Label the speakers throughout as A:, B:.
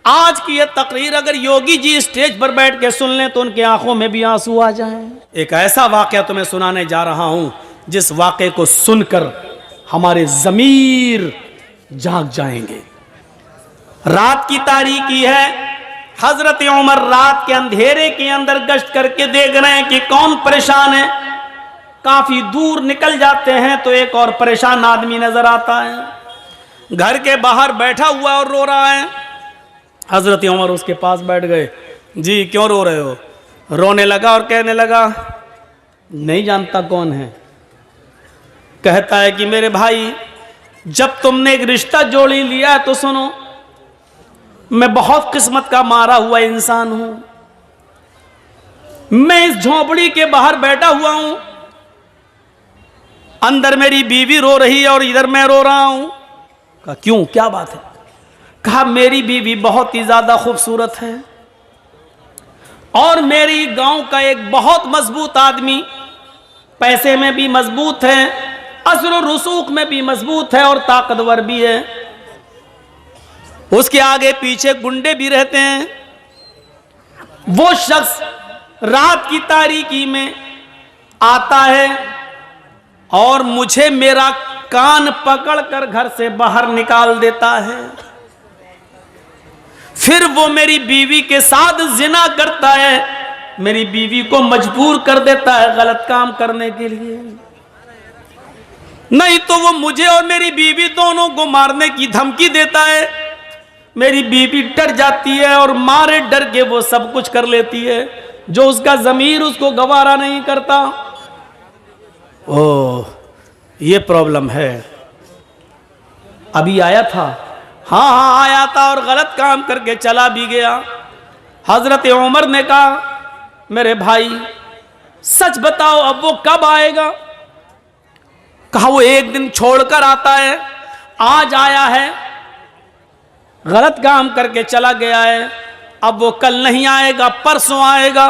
A: आज की ये तकरीर अगर योगी जी स्टेज पर बैठ के सुन लें तो उनकी आंखों में भी आंसू आ जाएं। एक ऐसा वाकया तुम्हें सुनाने जा रहा हूं जिस वाकये को सुनकर हमारे ज़मीर जाग जाएंगे। रात की तारीकी है। हजरत उमर रात के अंधेरे के अंदर गश्त करके देख रहे हैं कि कौन परेशान है। काफी दूर निकल जाते हैं तो एक और परेशान आदमी नजर आता है। घर के बाहर बैठा हुआ और रो रहा है। हजरत उमर उसके पास बैठ गए। जी क्यों रो रहे हो? रोने लगा और कहने लगा, नहीं जानता कौन है। कहता है कि मेरे भाई, जब तुमने एक रिश्ता जोड़ी लिया है तो सुनो, मैं बहुत किस्मत का मारा हुआ इंसान हूं। मैं इस झोपड़ी के बाहर बैठा हुआ हूं, अंदर मेरी बीवी रो रही है और इधर मैं रो रहा हूं। कहा क्यों, क्या बात है? कहा मेरी बीवी बहुत ही ज्यादा खूबसूरत है और मेरी गांव का एक बहुत मजबूत आदमी, पैसे में भी मजबूत है, असर और रसूख में भी मजबूत है और ताकतवर भी है। उसके आगे पीछे गुंडे भी रहते हैं। वो शख्स रात की तारीकी में आता है और मुझे मेरा कान पकड़कर घर से बाहर निकाल देता है। फिर वो मेरी बीवी के साथ जिना करता है, मेरी बीवी को मजबूर कर देता है गलत काम करने के लिए। नहीं तो वो मुझे और मेरी बीवी दोनों को मारने की धमकी देता है। मेरी बीवी डर जाती है और मारे डर के वो सब कुछ कर लेती है जो उसका ज़मीर उसको गवारा नहीं करता। ओह, ये प्रॉब्लम है। अभी आया था? हाँ आया था और गलत काम करके चला भी गया। हजरत उमर ने कहा, मेरे भाई सच बताओ अब वो कब आएगा? कहा वो एक दिन छोड़कर आता है, आज आया है, गलत काम करके चला गया है, अब वो कल नहीं आएगा, परसों आएगा।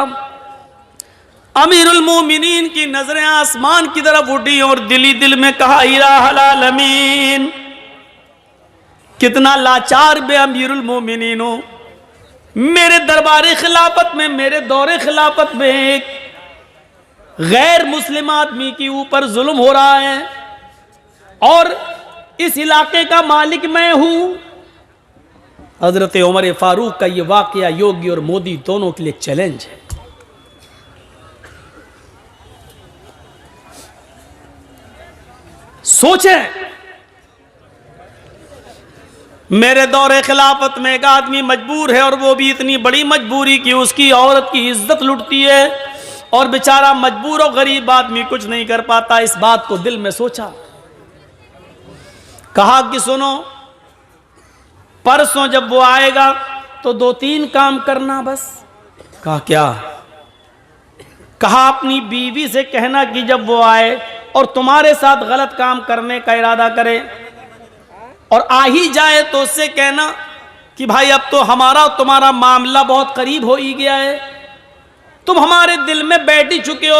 A: अमीरुल मोमिनीन की नजरें आसमान की तरफ उठी और दिली दिल में कहा, इलाहुल आलमीन, कितना लाचार बे अमीरुल मोमिनीन हो। मेरे दरबार खिलाफत में, मेरे दौरे खिलाफत में एक गैर मुस्लिम आदमी के ऊपर जुल्म हो रहा है और इस इलाके का मालिक मैं हूं। हजरत उमर फारूक का यह वाकया योगी और मोदी दोनों के लिए चैलेंज है। सोचें, मेरे दौरे खिलाफत में एक आदमी मजबूर है और वो भी इतनी बड़ी मजबूरी कि उसकी औरत की इज्जत लुटती है और बेचारा मजबूर और गरीब आदमी कुछ नहीं कर पाता। इस बात को दिल में सोचा, कहा कि सुनो, परसों जब वो आएगा तो 2-3 काम करना बस। कहा क्या? कहा अपनी बीवी से कहना कि जब वो आए और तुम्हारे साथ गलत काम करने का इरादा करे और आ ही जाए तो उससे कहना कि भाई अब तो हमारा और तुम्हारा मामला बहुत करीब हो ही गया है, तुम हमारे दिल में बैठ ही चुके हो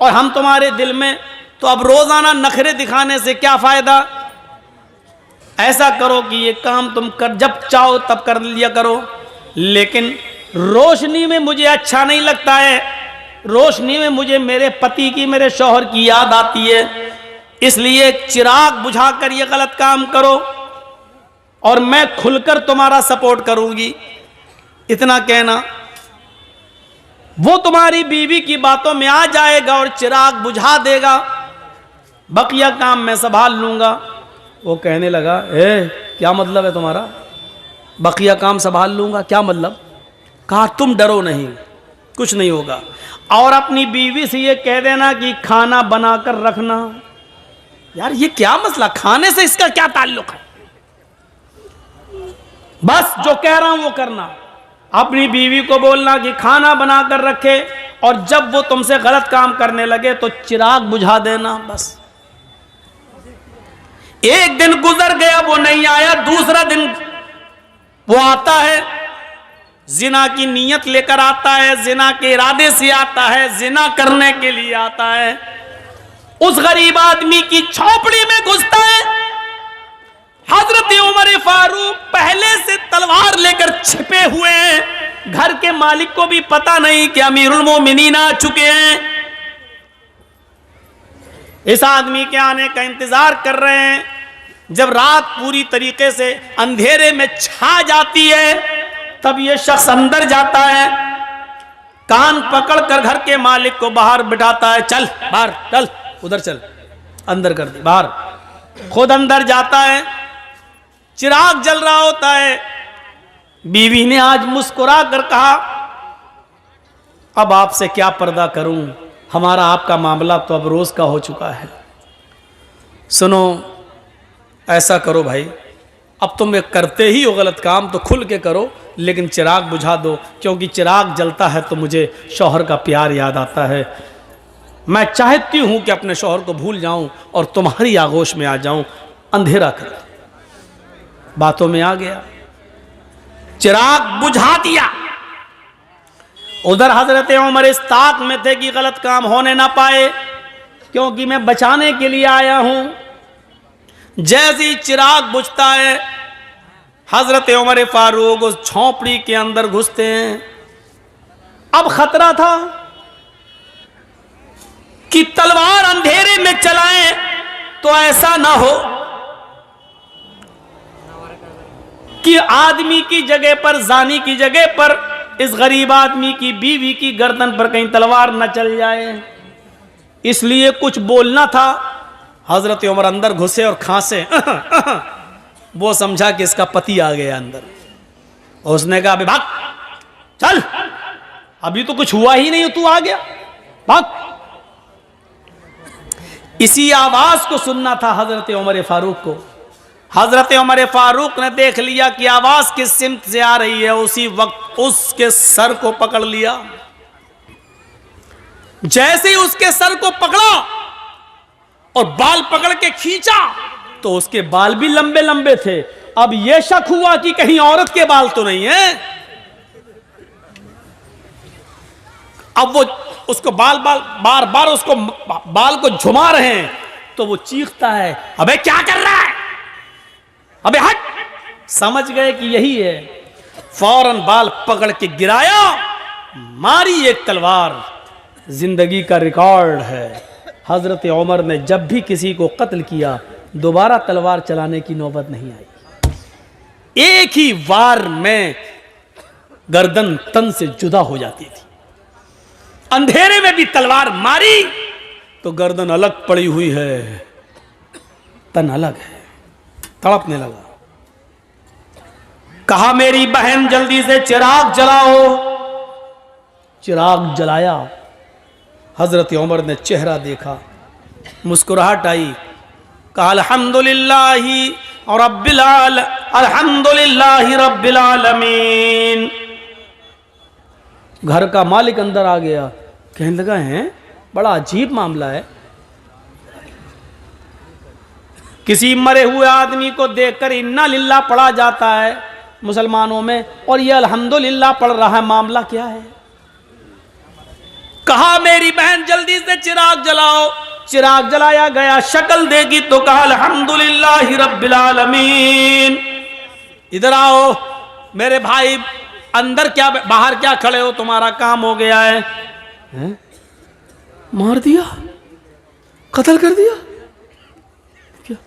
A: और हम तुम्हारे दिल में, तो अब रोजाना नखरे दिखाने से क्या फायदा। ऐसा करो कि ये काम तुम कर, जब चाहो तब कर लिया करो, लेकिन रोशनी में मुझे अच्छा नहीं लगता है, रोशनी में मुझे मेरे पति की, मेरे शौहर की याद आती है, इसलिए चिराग बुझाकर ये गलत काम करो और मैं खुलकर तुम्हारा सपोर्ट करूंगी। इतना कहना, वो तुम्हारी बीवी की बातों में आ जाएगा और चिराग बुझा देगा, बकिया काम मैं संभाल लूंगा। वो कहने लगा, क्या मतलब है तुम्हारा? बकिया काम संभाल लूंगा, क्या मतलब? कहा तुम डरो नहीं, कुछ नहीं होगा, और अपनी बीवी से ये कह देना कि खाना बनाकर रखना। यार ये क्या मसला, खाने से इसका क्या ताल्लुक है? बस जो कह रहा हूं वो करना। अपनी बीवी को बोलना कि खाना बनाकर रखे और जब वो तुमसे गलत काम करने लगे तो चिराग बुझा देना, बस। एक दिन गुजर गया, वो नहीं आया। दूसरा दिन वो आता है, जिना की नीयत लेकर आता है, जिना के इरादे से आता है, जिना करने के लिए आता है। उस गरीब आदमी की झोपड़ी में घुसता है, हजरत उमर फारूक पहले से तलवार लेकर छिपे हुए हैं। घर के मालिक को भी पता नहीं कि अमीरुल मोमिनीन आ चुके हैं। इस आदमी के आने का इंतजार कर रहे हैं। जब रात पूरी तरीके से अंधेरे में छा जाती है, तब यह शख्स अंदर जाता है, कान पकड़कर घर के मालिक को बाहर बिठाता है। चल बाहर, चल उधर, चल अंदर कर दे बाहर। खुद अंदर जाता है। चिराग जल रहा होता है। बीवी ने आज मुस्कुरा कर कहा, अब आपसे क्या पर्दा करूं, हमारा आपका मामला तो अब रोज का हो चुका है। सुनो, ऐसा करो भाई, अब तुम करते ही हो गलत काम तो खुल के करो, लेकिन चिराग बुझा दो, क्योंकि चिराग जलता है तो मुझे शौहर का प्यार याद आता है। मैं चाहती हूं कि अपने शौहर को भूल जाऊं और तुम्हारी आगोश में आ जाऊं। अंधेरा कर दो। बातों में आ गया, चिराग बुझा दिया। उधर हजरत उमर इस ताक में थे कि गलत काम होने ना पाए, क्योंकि मैं बचाने के लिए आया हूं। जैसे ही चिराग बुझता है, हजरत उमर फारूक उस झोंपड़ी के अंदर घुसते हैं। अब खतरा था कि तलवार अंधेरे में चलाएं तो ऐसा ना हो कि आदमी की जगह पर, जानी की जगह पर इस गरीब आदमी की बीवी की गर्दन पर कहीं तलवार न चल जाए। इसलिए कुछ बोलना था। हजरत उमर अंदर घुसे और खांसे। वो समझा कि इसका पति आ गया अंदर। उसने कहा, अभी भाग, चल, अभी तो कुछ हुआ ही नहीं, तू आ गया, भाग। इसी आवाज को सुनना था हजरत उमर फारूक को। हजरत उमर फारूक ने देख लिया कि आवाज किस सिमत से आ रही है। उसी वक्त उसके सर को पकड़ लिया। जैसे ही उसके सर को पकड़ा और बाल पकड़ के खींचा, तो उसके बाल भी लंबे लंबे थे। अब यह शक हुआ कि कहीं औरत के बाल तो नहीं है। अब वो उसको बार बार उसको बाल को झुमा रहे हैं, तो वो चीखता है, अबे क्या कर रहा है, अबे हट। समझ गए कि यही है। फौरन बाल पकड़ के गिराया, मारी एक तलवार। जिंदगी का रिकॉर्ड है, हजरत उमर ने जब भी किसी को कत्ल किया, दोबारा तलवार चलाने की नौबत नहीं आई। एक ही वार में गर्दन तन से जुदा हो जाती थी। अंधेरे में भी तलवार मारी तो गर्दन अलग पड़ी हुई है, तन अलग है, तड़पने लगा। कहा, मेरी बहन जल्दी से चिराग जलाओ। चिराग जलाया। हजरत उमर ने चेहरा देखा, मुस्कुराहट आई। कहा, अल्हम्दुलिल्लाहि रब्बिल आलमीन। घर का मालिक अंदर आ गया, कहने लगा, है बड़ा अजीब मामला है। किसी मरे हुए आदमी को देखकर इन्ना लिल्लाह पढ़ा जाता है मुसलमानों में, और यह अल्हम्दुलिल्लाह पढ़ रहा है, मामला क्या है? कहा, मेरी बहन जल्दी से चिराग जलाओ। चिराग जलाया गया। शक्ल देगी तो कहा, अल्हम्दुलिल्लाहि रब्बिल आलमीन। इधर आओ मेरे भाई, अंदर क्या, बाहर क्या खड़े हो, तुम्हारा काम हो गया है। मार दिया, कत्ल कर दिया क्या?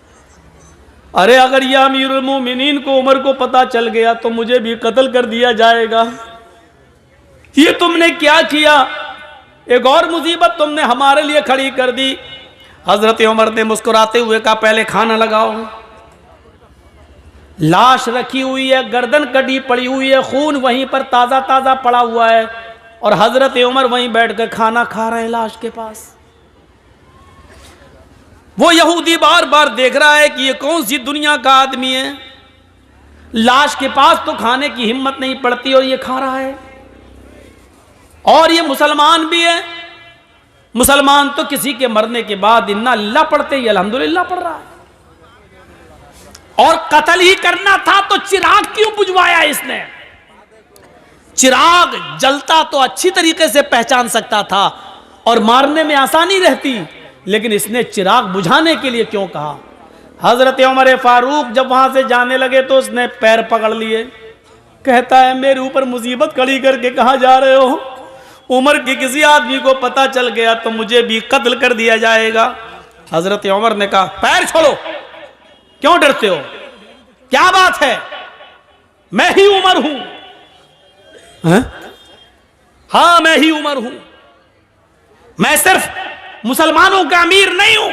A: अरे अगर यह अमीरुल मोमिनीन को, उमर को पता चल गया तो मुझे भी कत्ल कर दिया जाएगा। ये तुमने क्या किया? एक और मुसीबत तुमने हमारे लिए खड़ी कर दी। हजरत उमर ने मुस्कुराते हुए कहा, पहले खाना लगाओ। लाश रखी हुई है, गर्दन कटी पड़ी हुई है, खून वहीं पर ताजा ताजा पड़ा हुआ है, और हजरत उमर वहीं बैठकर खाना खा रहे हैं लाश के पास। वो यहूदी बार बार देख रहा है कि ये कौन सी दुनिया का आदमी है, लाश के पास तो खाने की हिम्मत नहीं पड़ती और ये खा रहा है। और ये मुसलमान भी है। मुसलमान तो किसी के मरने के बाद इन्ना लिल्लाह पढ़ते ही अल्हम्दुलिल्लाह पढ़ रहा है। और कत्ल ही करना था तो चिराग क्यों बुझवाया इसने? चिराग जलता तो अच्छी तरीके से पहचान सकता था और मारने में आसानी रहती, लेकिन इसने चिराग बुझाने के लिए क्यों कहा? हजरत उमर फारूक जब वहां से जाने लगे तो उसने पैर पकड़ लिए, कहता है मेरे ऊपर मुसीबत खड़ी करके कहाँ जा रहे हो? उमर के किसी आदमी को पता चल गया तो मुझे भी कत्ल कर दिया जाएगा। हजरत उमर ने कहा पैर छोड़ो, क्यों डरते हो, क्या बात है, मैं ही उमर हूं। हाँ मैं ही उमर हूं, मैं सिर्फ मुसलमानों का अमीर नहीं हूं,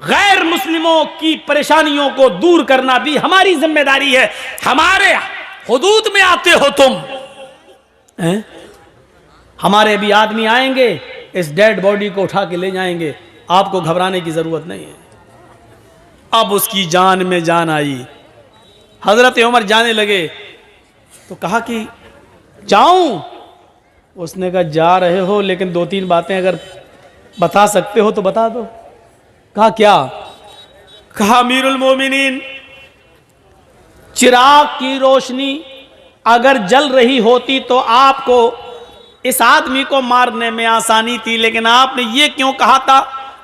A: गैर मुस्लिमों की परेशानियों को दूर करना भी हमारी जिम्मेदारी है। हमारे हुदूद में आते हो तुम, हमारे भी आदमी आएंगे, इस डेड बॉडी को उठा के ले जाएंगे, आपको घबराने की जरूरत नहीं है। अब उसकी जान में जान आई। हजरत उमर जाने लगे तो कहा कि जाऊं? उसने कहा जा रहे हो, लेकिन 2-3 बातें अगर बता सकते हो तो बता दो। कहा क्या? कहा अमीरुल मोमिनीन, चिराग की रोशनी अगर जल रही होती तो आपको इस आदमी को मारने में आसानी थी, लेकिन आपने ये क्यों कहा था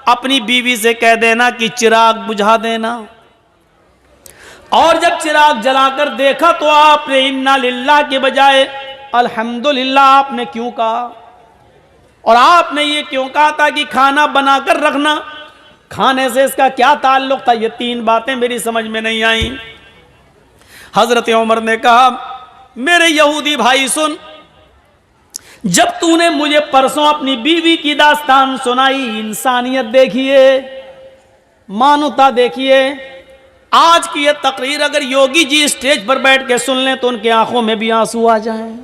A: अपनी बीवी से कह देना कि चिराग बुझा देना। और जब चिराग जलाकर देखा तो आपने इन्ना लिल्लाह के बजाय अल्हम्दुलिल्लाह आपने क्यों कहा? और आपने ये क्यों कहा था कि खाना बनाकर रखना, खाने से इसका क्या ताल्लुक था? ये 3 बातें मेरी समझ में नहीं आई। हजरत उमर ने कहा मेरे यहूदी भाई सुन, जब तूने मुझे परसों अपनी बीवी की दास्तान सुनाई, इंसानियत देखिए, मानवता देखिए, आज की यह तकरीर अगर योगी जी स्टेज पर बैठ के सुन लें तो उनकी आंखों में भी आंसू आ जाएं।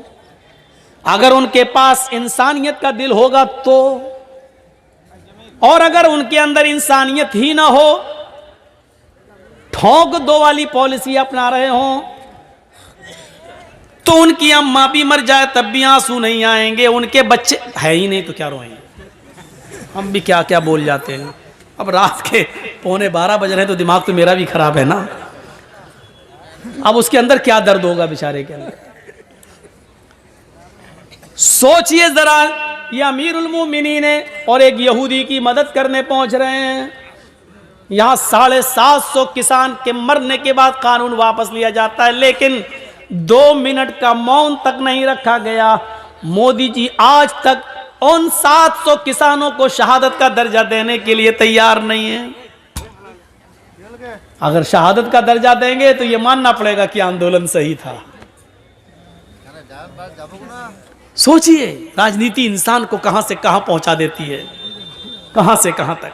A: अगर उनके पास इंसानियत का दिल होगा तो, और अगर उनके अंदर इंसानियत ही ना हो, ठोक दो वाली पॉलिसी अपना रहे हों, तो उनकी अम्मा भी मर जाए तब भी आंसू नहीं आएंगे, उनके बच्चे है ही नहीं तो क्या रोएंगे। हम भी क्या क्या बोल जाते हैं। अब रात के 11:15 बज रहे हैं तो दिमाग तो मेरा भी खराब है ना। अब उसके अंदर क्या दर्द होगा बेचारे के अंदर। सोचिए जरा, ये अमीरुल मोमिनीन है और एक यहूदी की मदद करने पहुंच रहे हैं। यहां 750 किसान के मरने के बाद कानून वापस लिया जाता है, लेकिन 2 मिनट का मौन तक नहीं रखा गया। मोदी जी आज तक उन 700 किसानों को शहादत का दर्जा देने के लिए तैयार नहीं है। अगर शहादत का दर्जा देंगे तो यह मानना पड़ेगा कि आंदोलन सही था। सोचिए राजनीति इंसान को कहां से कहां पहुंचा देती है, कहां से कहां तक।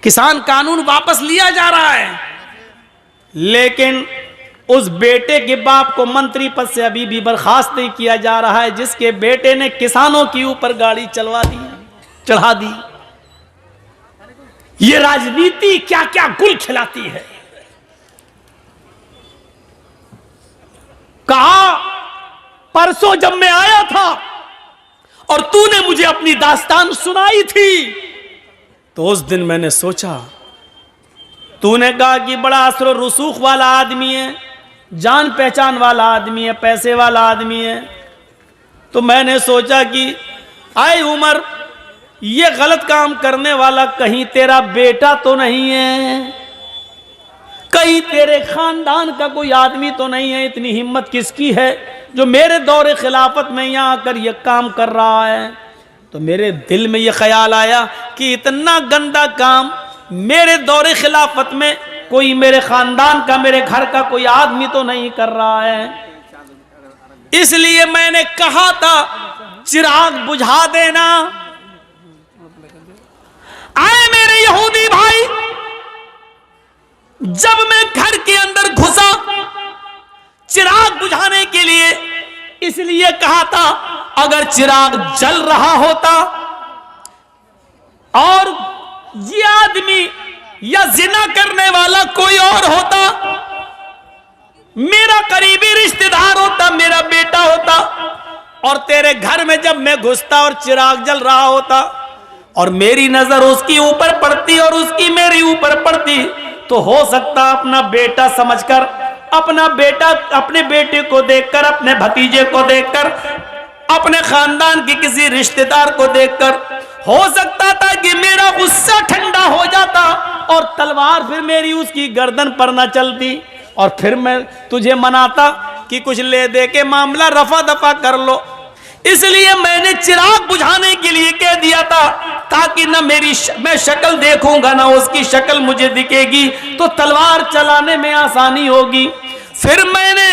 A: किसान कानून वापस लिया जा रहा है, लेकिन उस बेटे के बाप को मंत्री पद से अभी भी बर्खास्त नहीं किया जा रहा है, जिसके बेटे ने किसानों के ऊपर गाड़ी चढ़ा दी। ये राजनीति क्या क्या गुल खिलाती है। कहा परसों जब मैं आया था और तूने मुझे अपनी दास्तान सुनाई थी तो उस दिन मैंने सोचा, तूने कहा कि बड़ा असर रसूख वाला आदमी है, जान पहचान वाला आदमी है, पैसे वाला आदमी है, तो मैंने सोचा कि आए उमर, ये गलत काम करने वाला कहीं तेरा बेटा तो नहीं है, कहीं तेरे खानदान का कोई आदमी तो नहीं है। इतनी हिम्मत किसकी है जो मेरे दौरे खिलाफत में यहाँ आकर ये काम कर रहा है। तो मेरे दिल में ये ख्याल आया कि इतना गंदा काम मेरे दौरे खिलाफत में कोई मेरे खानदान का, मेरे घर का कोई आदमी तो नहीं कर रहा है। इसलिए मैंने कहा था चिराग बुझा देना। आए मेरे यहूदी भाई, जब मैं घर के अंदर घुसा चिराग बुझाने के लिए, इसलिए कहा था अगर चिराग जल रहा होता और ये आदमी या जिना करने वाला कोई और होता, मेरा करीबी रिश्तेदार होता, मेरा बेटा होता, और तेरे घर में जब मैं घुसता और चिराग जल रहा होता और मेरी नजर उसकी ऊपर पड़ती और उसकी मेरी ऊपर पड़ती, तो हो सकता अपना बेटा समझकर, अपना बेटा अपने बेटे को देखकर, अपने भतीजे को देखकर अपने खानदान के किसी रिश्तेदार को देखकर हो सकता था कि मेरा गुस्सा ठंडा हो जाता और तलवार फिर मेरी उसकी गर्दन पर न चलती और फिर मैं तुझे मनाता कि कुछ ले दे के मामला रफा दफा कर लो। इसलिए मैंने चिराग बुझाने के लिए कह दिया था, ताकि ना मैं शक्ल देखूंगा ना उसकी शक्ल मुझे दिखेगी, तो तलवार चलाने में आसानी होगी। फिर मैंने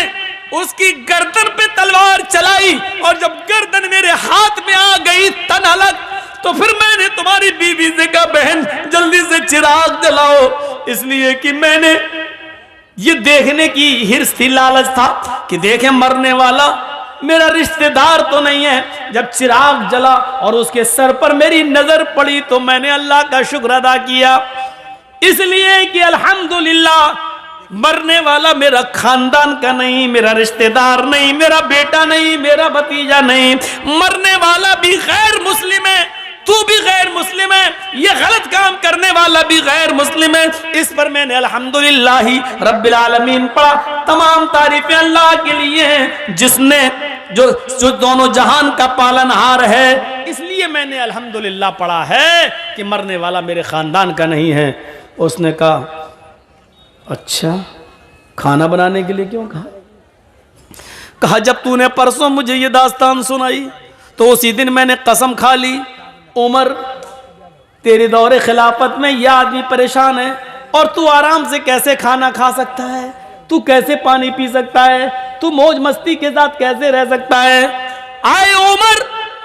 A: उसकी गर्दन पे तलवार चलाई और जब गर्दन मेरे हाथ में आ गई तन अलग, तो फिर मैंने तुम्हारी बीवी से कहा, बहन जल्दी से चिराग जलाओ, इसलिए कि मैंने ये देखने की हिर्स थी, लालच था कि देखें मरने वाला मेरा रिश्तेदार तो नहीं है। जब चिराग जला और उसके सर पर मेरी नजर पड़ी तो मैंने अल्लाह का शुक्र अदा किया, इसलिए कि अल्हम्दुलिल्लाह मरने वाला मेरा खानदान का नहीं, मेरा रिश्तेदार नहीं, मेरा बेटा नहीं, मेरा भतीजा नहीं, मरने वाला भी गैर मुस्लिम है, तू भी गैर मुस्लिम है, ये गलत काम करने वाला भी गैर मुस्लिम है। इस पर मैंने अल्हम्दुलिल्लाह रब्बिल आलमीन पढ़ा। तमाम तारीफें अल्लाह के लिए हैं जिसने जो दोनों जहान का पालनहार है, इसलिए मैंने अल्हम्दुलिल्लाह पढ़ा है कि मरने वाला मेरे खानदान का नहीं है। उसने कहा, अच्छा खाना बनाने के लिए क्यों कहा? कहा जब तूने परसों मुझे ये दास्तान सुनाई तो उसी दिन मैंने कसम खा ली, उमर तेरे दौरे खिलाफत में यह आदमी परेशान है और तू आराम से कैसे खाना खा सकता है, तू कैसे पानी पी सकता है, तू मौज मस्ती के साथ कैसे रह सकता है। आए उमर,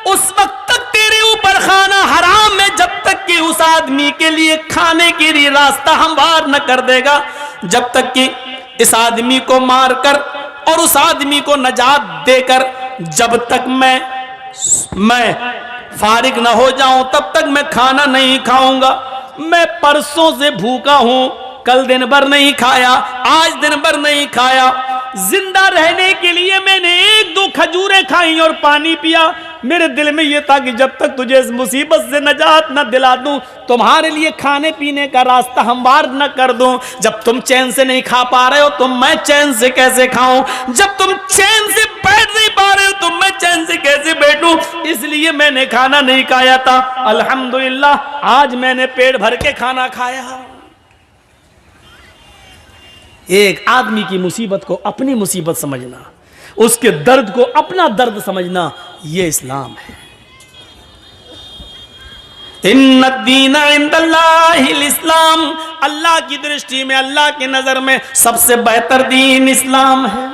A: उस वक्त तक तेरे ऊपर खाना हराम है जब तक कि उस आदमी के लिए खाने के लिए रास्ता हमवार न कर देगा, जब तक कि इस आदमी को मारकर और उस आदमी को नजात देकर जब तक मैं फारिग न हो जाऊं तब तक मैं खाना नहीं खाऊंगा। मैं परसों से भूखा हूं, कल दिन भर नहीं खाया, आज दिन भर नहीं खाया। जिंदा रहने के लिए मैंने 1-2 खजूरें खाई और पानी पिया। मेरे दिल में यह था कि जब तक तुझे इस मुसीबत से नजात न दिला दूं, तुम्हारे लिए खाने पीने का रास्ता हमवार न कर दूं। जब तुम चैन से नहीं खा पा रहे हो तो मैं चैन से कैसे खाऊं? जब तुम चैन से बैठ नहीं पा रहे हो तो मैं चैन से कैसे बैठूं? इसलिए मैंने खाना नहीं खाया था। अल्हम्दुलिल्लाह आज मैंने पेट भर के खाना खाया। एक आदमी की मुसीबत को अपनी मुसीबत समझना, उसके दर्द को अपना दर्द समझना, यह इस्लाम है। इन्नद्दीन इंदल्लाहिल इस्लाम, अल्लाह की दृष्टि में, अल्लाह की नजर में सबसे बेहतर दीन इस्लाम है।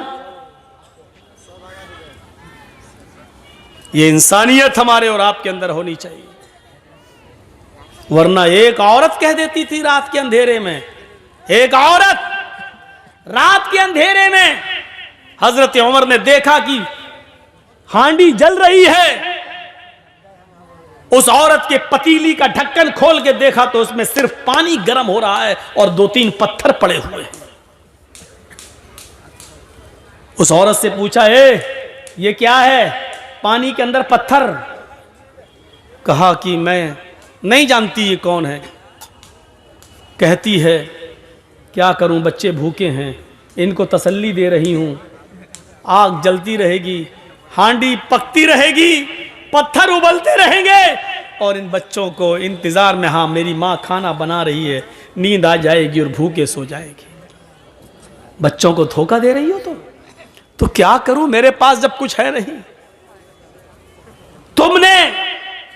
A: यह इंसानियत हमारे और आपके अंदर होनी चाहिए, वरना एक औरत कह देती थी रात के अंधेरे में, एक औरत रात के अंधेरे में हजरत उमर ने देखा कि हांडी जल रही है। उस औरत के पतीली का ढक्कन खोल के देखा तो उसमें सिर्फ पानी गर्म हो रहा है और 2-3 पत्थर पड़े हुए हैं। उस औरत से पूछा, ये क्या है पानी के अंदर पत्थर? कहा कि मैं नहीं जानती ये कौन है। कहती है, क्या करूं, बच्चे भूखे हैं, इनको तसल्ली दे रही हूं। आग जलती रहेगी, हांडी पकती रहेगी, पत्थर उबलते रहेंगे और इन बच्चों को इंतजार में, हाँ मेरी माँ खाना बना रही है, नींद आ जाएगी और भूखे सो जाएगी। बच्चों को धोखा दे रही हो तो क्या करूं, मेरे पास जब कुछ है नहीं। तुमने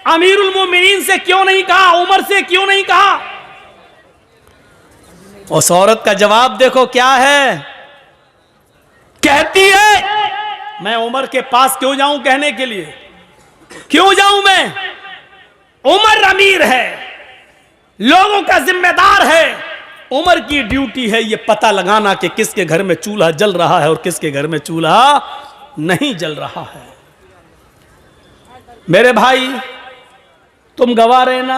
A: अमीरुल मोमिनीन से क्यों नहीं कहा, उमर से क्यों नहीं कहा? उस औरत का जवाब देखो क्या है। कहती है, मैं उमर के पास क्यों जाऊं कहने के लिए, क्यों जाऊं मैं? उमर अमीर है, लोगों का जिम्मेदार है। उमर की ड्यूटी है ये पता लगाना कि किसके घर में चूल्हा जल रहा है और किसके घर में चूल्हा नहीं जल रहा है। मेरे भाई तुम गवाह रहना,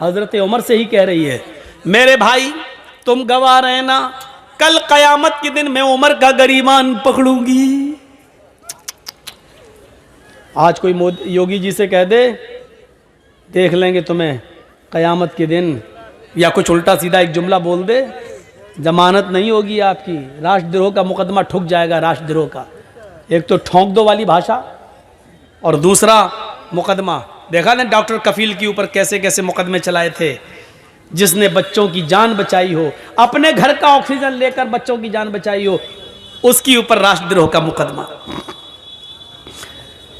A: हजरत उमर से ही कह रही है, मेरे भाई तुम गवाह रहना, कल कयामत के दिन मैं उमर का गरीबान पकड़ूंगी। आज कोई योगी जी से कह दे, देख लेंगे तुम्हें कयामत के दिन, या कुछ उल्टा सीधा एक जुमला बोल दे, जमानत नहीं होगी आपकी, राष्ट्रद्रोह का मुकदमा ठुक जाएगा। राष्ट्रद्रोह का एक तो ठोंक दो वाली भाषा, और दूसरा मुकदमा देखा ना डॉक्टर कफील के ऊपर कैसे कैसे मुकदमे चलाए थे, जिसने बच्चों की जान बचाई हो, अपने घर का ऑक्सीजन लेकर बच्चों की जान बचाई हो, उसके ऊपर राष्ट्रद्रोह का मुकदमा।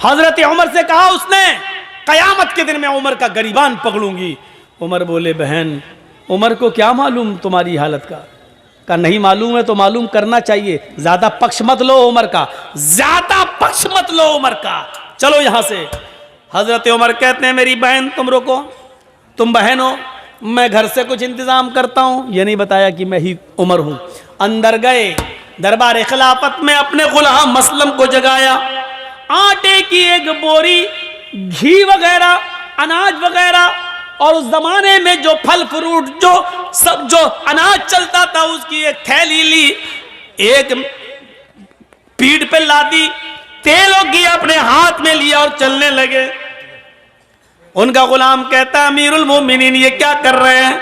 A: हजरत उमर से कहा उसने, कयामत के दिन मैं उमर का गरीबान पकड़ूंगी। उमर बोले, बहन उमर को क्या मालूम तुम्हारी हालत का नहीं मालूम है तो मालूम करना चाहिए, ज्यादा पक्ष मत लो उमर का, ज्यादा पक्ष मत लो उमर का, चलो यहां से। हजरत उमर कहते हैं, मेरी बहन तुम रुको, तुम बहन हो, मैं घर से कुछ इंतजाम करता हूं। ये नहीं बताया कि मैं ही उमर हूं। अंदर गए, दरबार खिलाफत में अपने गुलाम मसलम को जगाया, आटे की एक बोरी, घी वगैरह, अनाज वगैरह, और उस जमाने में जो फल फ्रूट जो अनाज चलता था उसकी एक थैली ली, एक पीठ पे लादी, तेल और घी अपने हाथ में लिया और चलने लगे। उनका गुलाम कहता, अमीरुल मोमिनीन ये क्या कर रहे हैं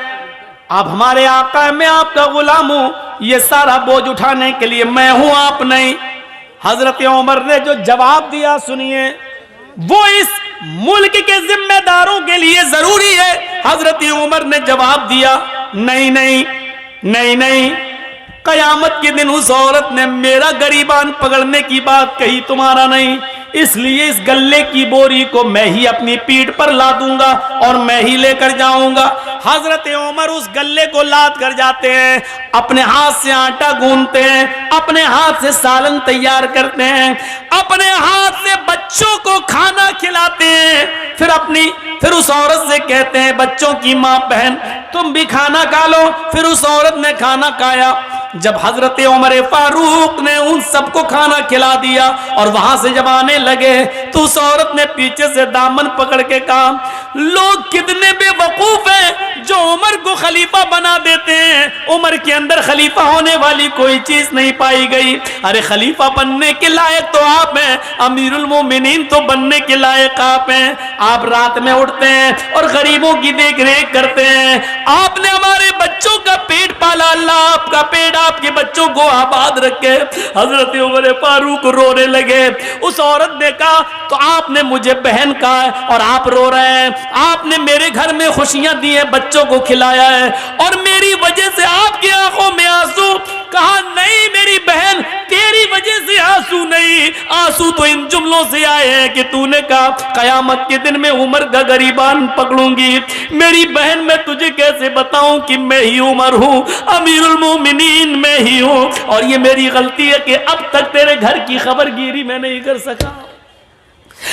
A: आप? हमारे आका है, मैं आपका गुलाम हूं, ये सारा बोझ उठाने के लिए मैं हूं, आप नहीं। हजरत उमर ने जो जवाब दिया सुनिए, वो इस मुल्क के जिम्मेदारों के लिए जरूरी है। हजरत उमर ने जवाब दिया, नहीं नहीं नहीं नहीं, कयामत के दिन उस औरत ने मेरा गरीबान पकड़ने की बात कही, तुम्हारा नहीं, इसलिए इस गल्ले की बोरी को मैं ही अपनी पीठ पर ला दूंगा और मैं ही लेकर जाऊंगा। हजरत उमर उस गल्ले को लाद कर जाते हैं, अपने हाथ से आटा गूंथते हैं, अपने हाथ से सालन तैयार करते हैं, अपने हाथ से बच्चों को खाना खिलाते हैं, फिर उस औरत से कहते हैं, बच्चों की मां बहन तुम भी खाना खा लो। फिर उस औरत ने खाना खाया। जब हजरत उमर फारूक ने उन सबको खाना खिला दिया और वहां से जब आने लगे तो उस औरत ने पीछे से दामन पकड़ के कहा, लोग कितने बेवकूफ हैं जो उमर को खलीफा बना देते हैं। उमर के अंदर खलीफा होने वाली कोई चीज नहीं पाई गई। अरे खलीफा बनने के लायक तो आप हैं, अमीरुल मोमिनीन तो बनने के लायक आप हैं। आप रात में उठते हैं और गरीबों की देख रेख करते हैं। आपने हमारे बच्चों का पेट पाला, अल्लाह आपका पेट आपके बच्चों को आबाद रखे। हजरत उमर फारूक रोने लगे। उस औरत ने कहा, तो आपने मुझे बहन कहा और आप रो रहे हैं। आपने मेरे घर में खुशियां दी हैं, बच्चों को खिलाया है और मेरी वजह से आपकी आंखों में आंसू। कहा, नहीं मेरी बहन, तेरी वजह से आंसू नहीं, आंसू तो इन जुमलों से आए हैं कि तूने कहा कयामत के दिन में उमर का गरीबान पकड़ूंगी। मेरी बहन, मैं तुझे कैसे बताऊं कि मैं ही उमर हूं, अमीरुल मोमिनीन मैं ही हूं, और ये मेरी गलती है कि अब तक तेरे घर की खबरगिरी मैं नहीं कर सका।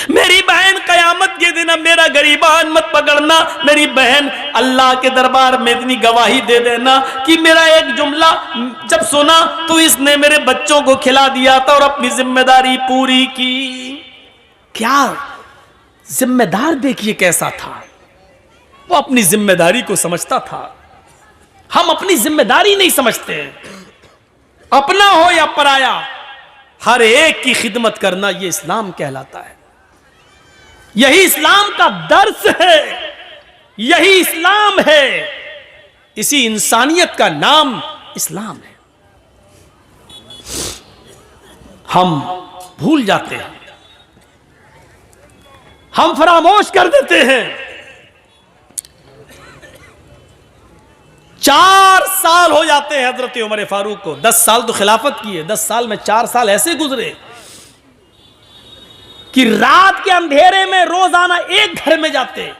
A: मेरी बहन, कयामत के दिन अब मेरा गरीबान मत पकड़ना। मेरी बहन, अल्लाह के दरबार में इतनी गवाही दे देना कि मेरा एक जुमला जब सुना तो इसने मेरे बच्चों को खिला दिया था और अपनी जिम्मेदारी पूरी की। क्या जिम्मेदार देखिए कैसा था, वो अपनी जिम्मेदारी को समझता था। हम अपनी जिम्मेदारी नहीं समझते, अपना हो या पराया, हर एक की खिदमत करना ये इस्लाम कहलाता है। यही इस्लाम का दर्स है, यही इस्लाम है, इसी इंसानियत का नाम इस्लाम है। हम भूल जाते हैं, हम फरामोश कर देते हैं। 4 साल हो जाते हैं हजरत उमर फारूक को। 10 साल तो खिलाफत की है, 10 साल में 4 साल ऐसे गुजरे कि रात के अंधेरे में रोजाना एक घर में जाते।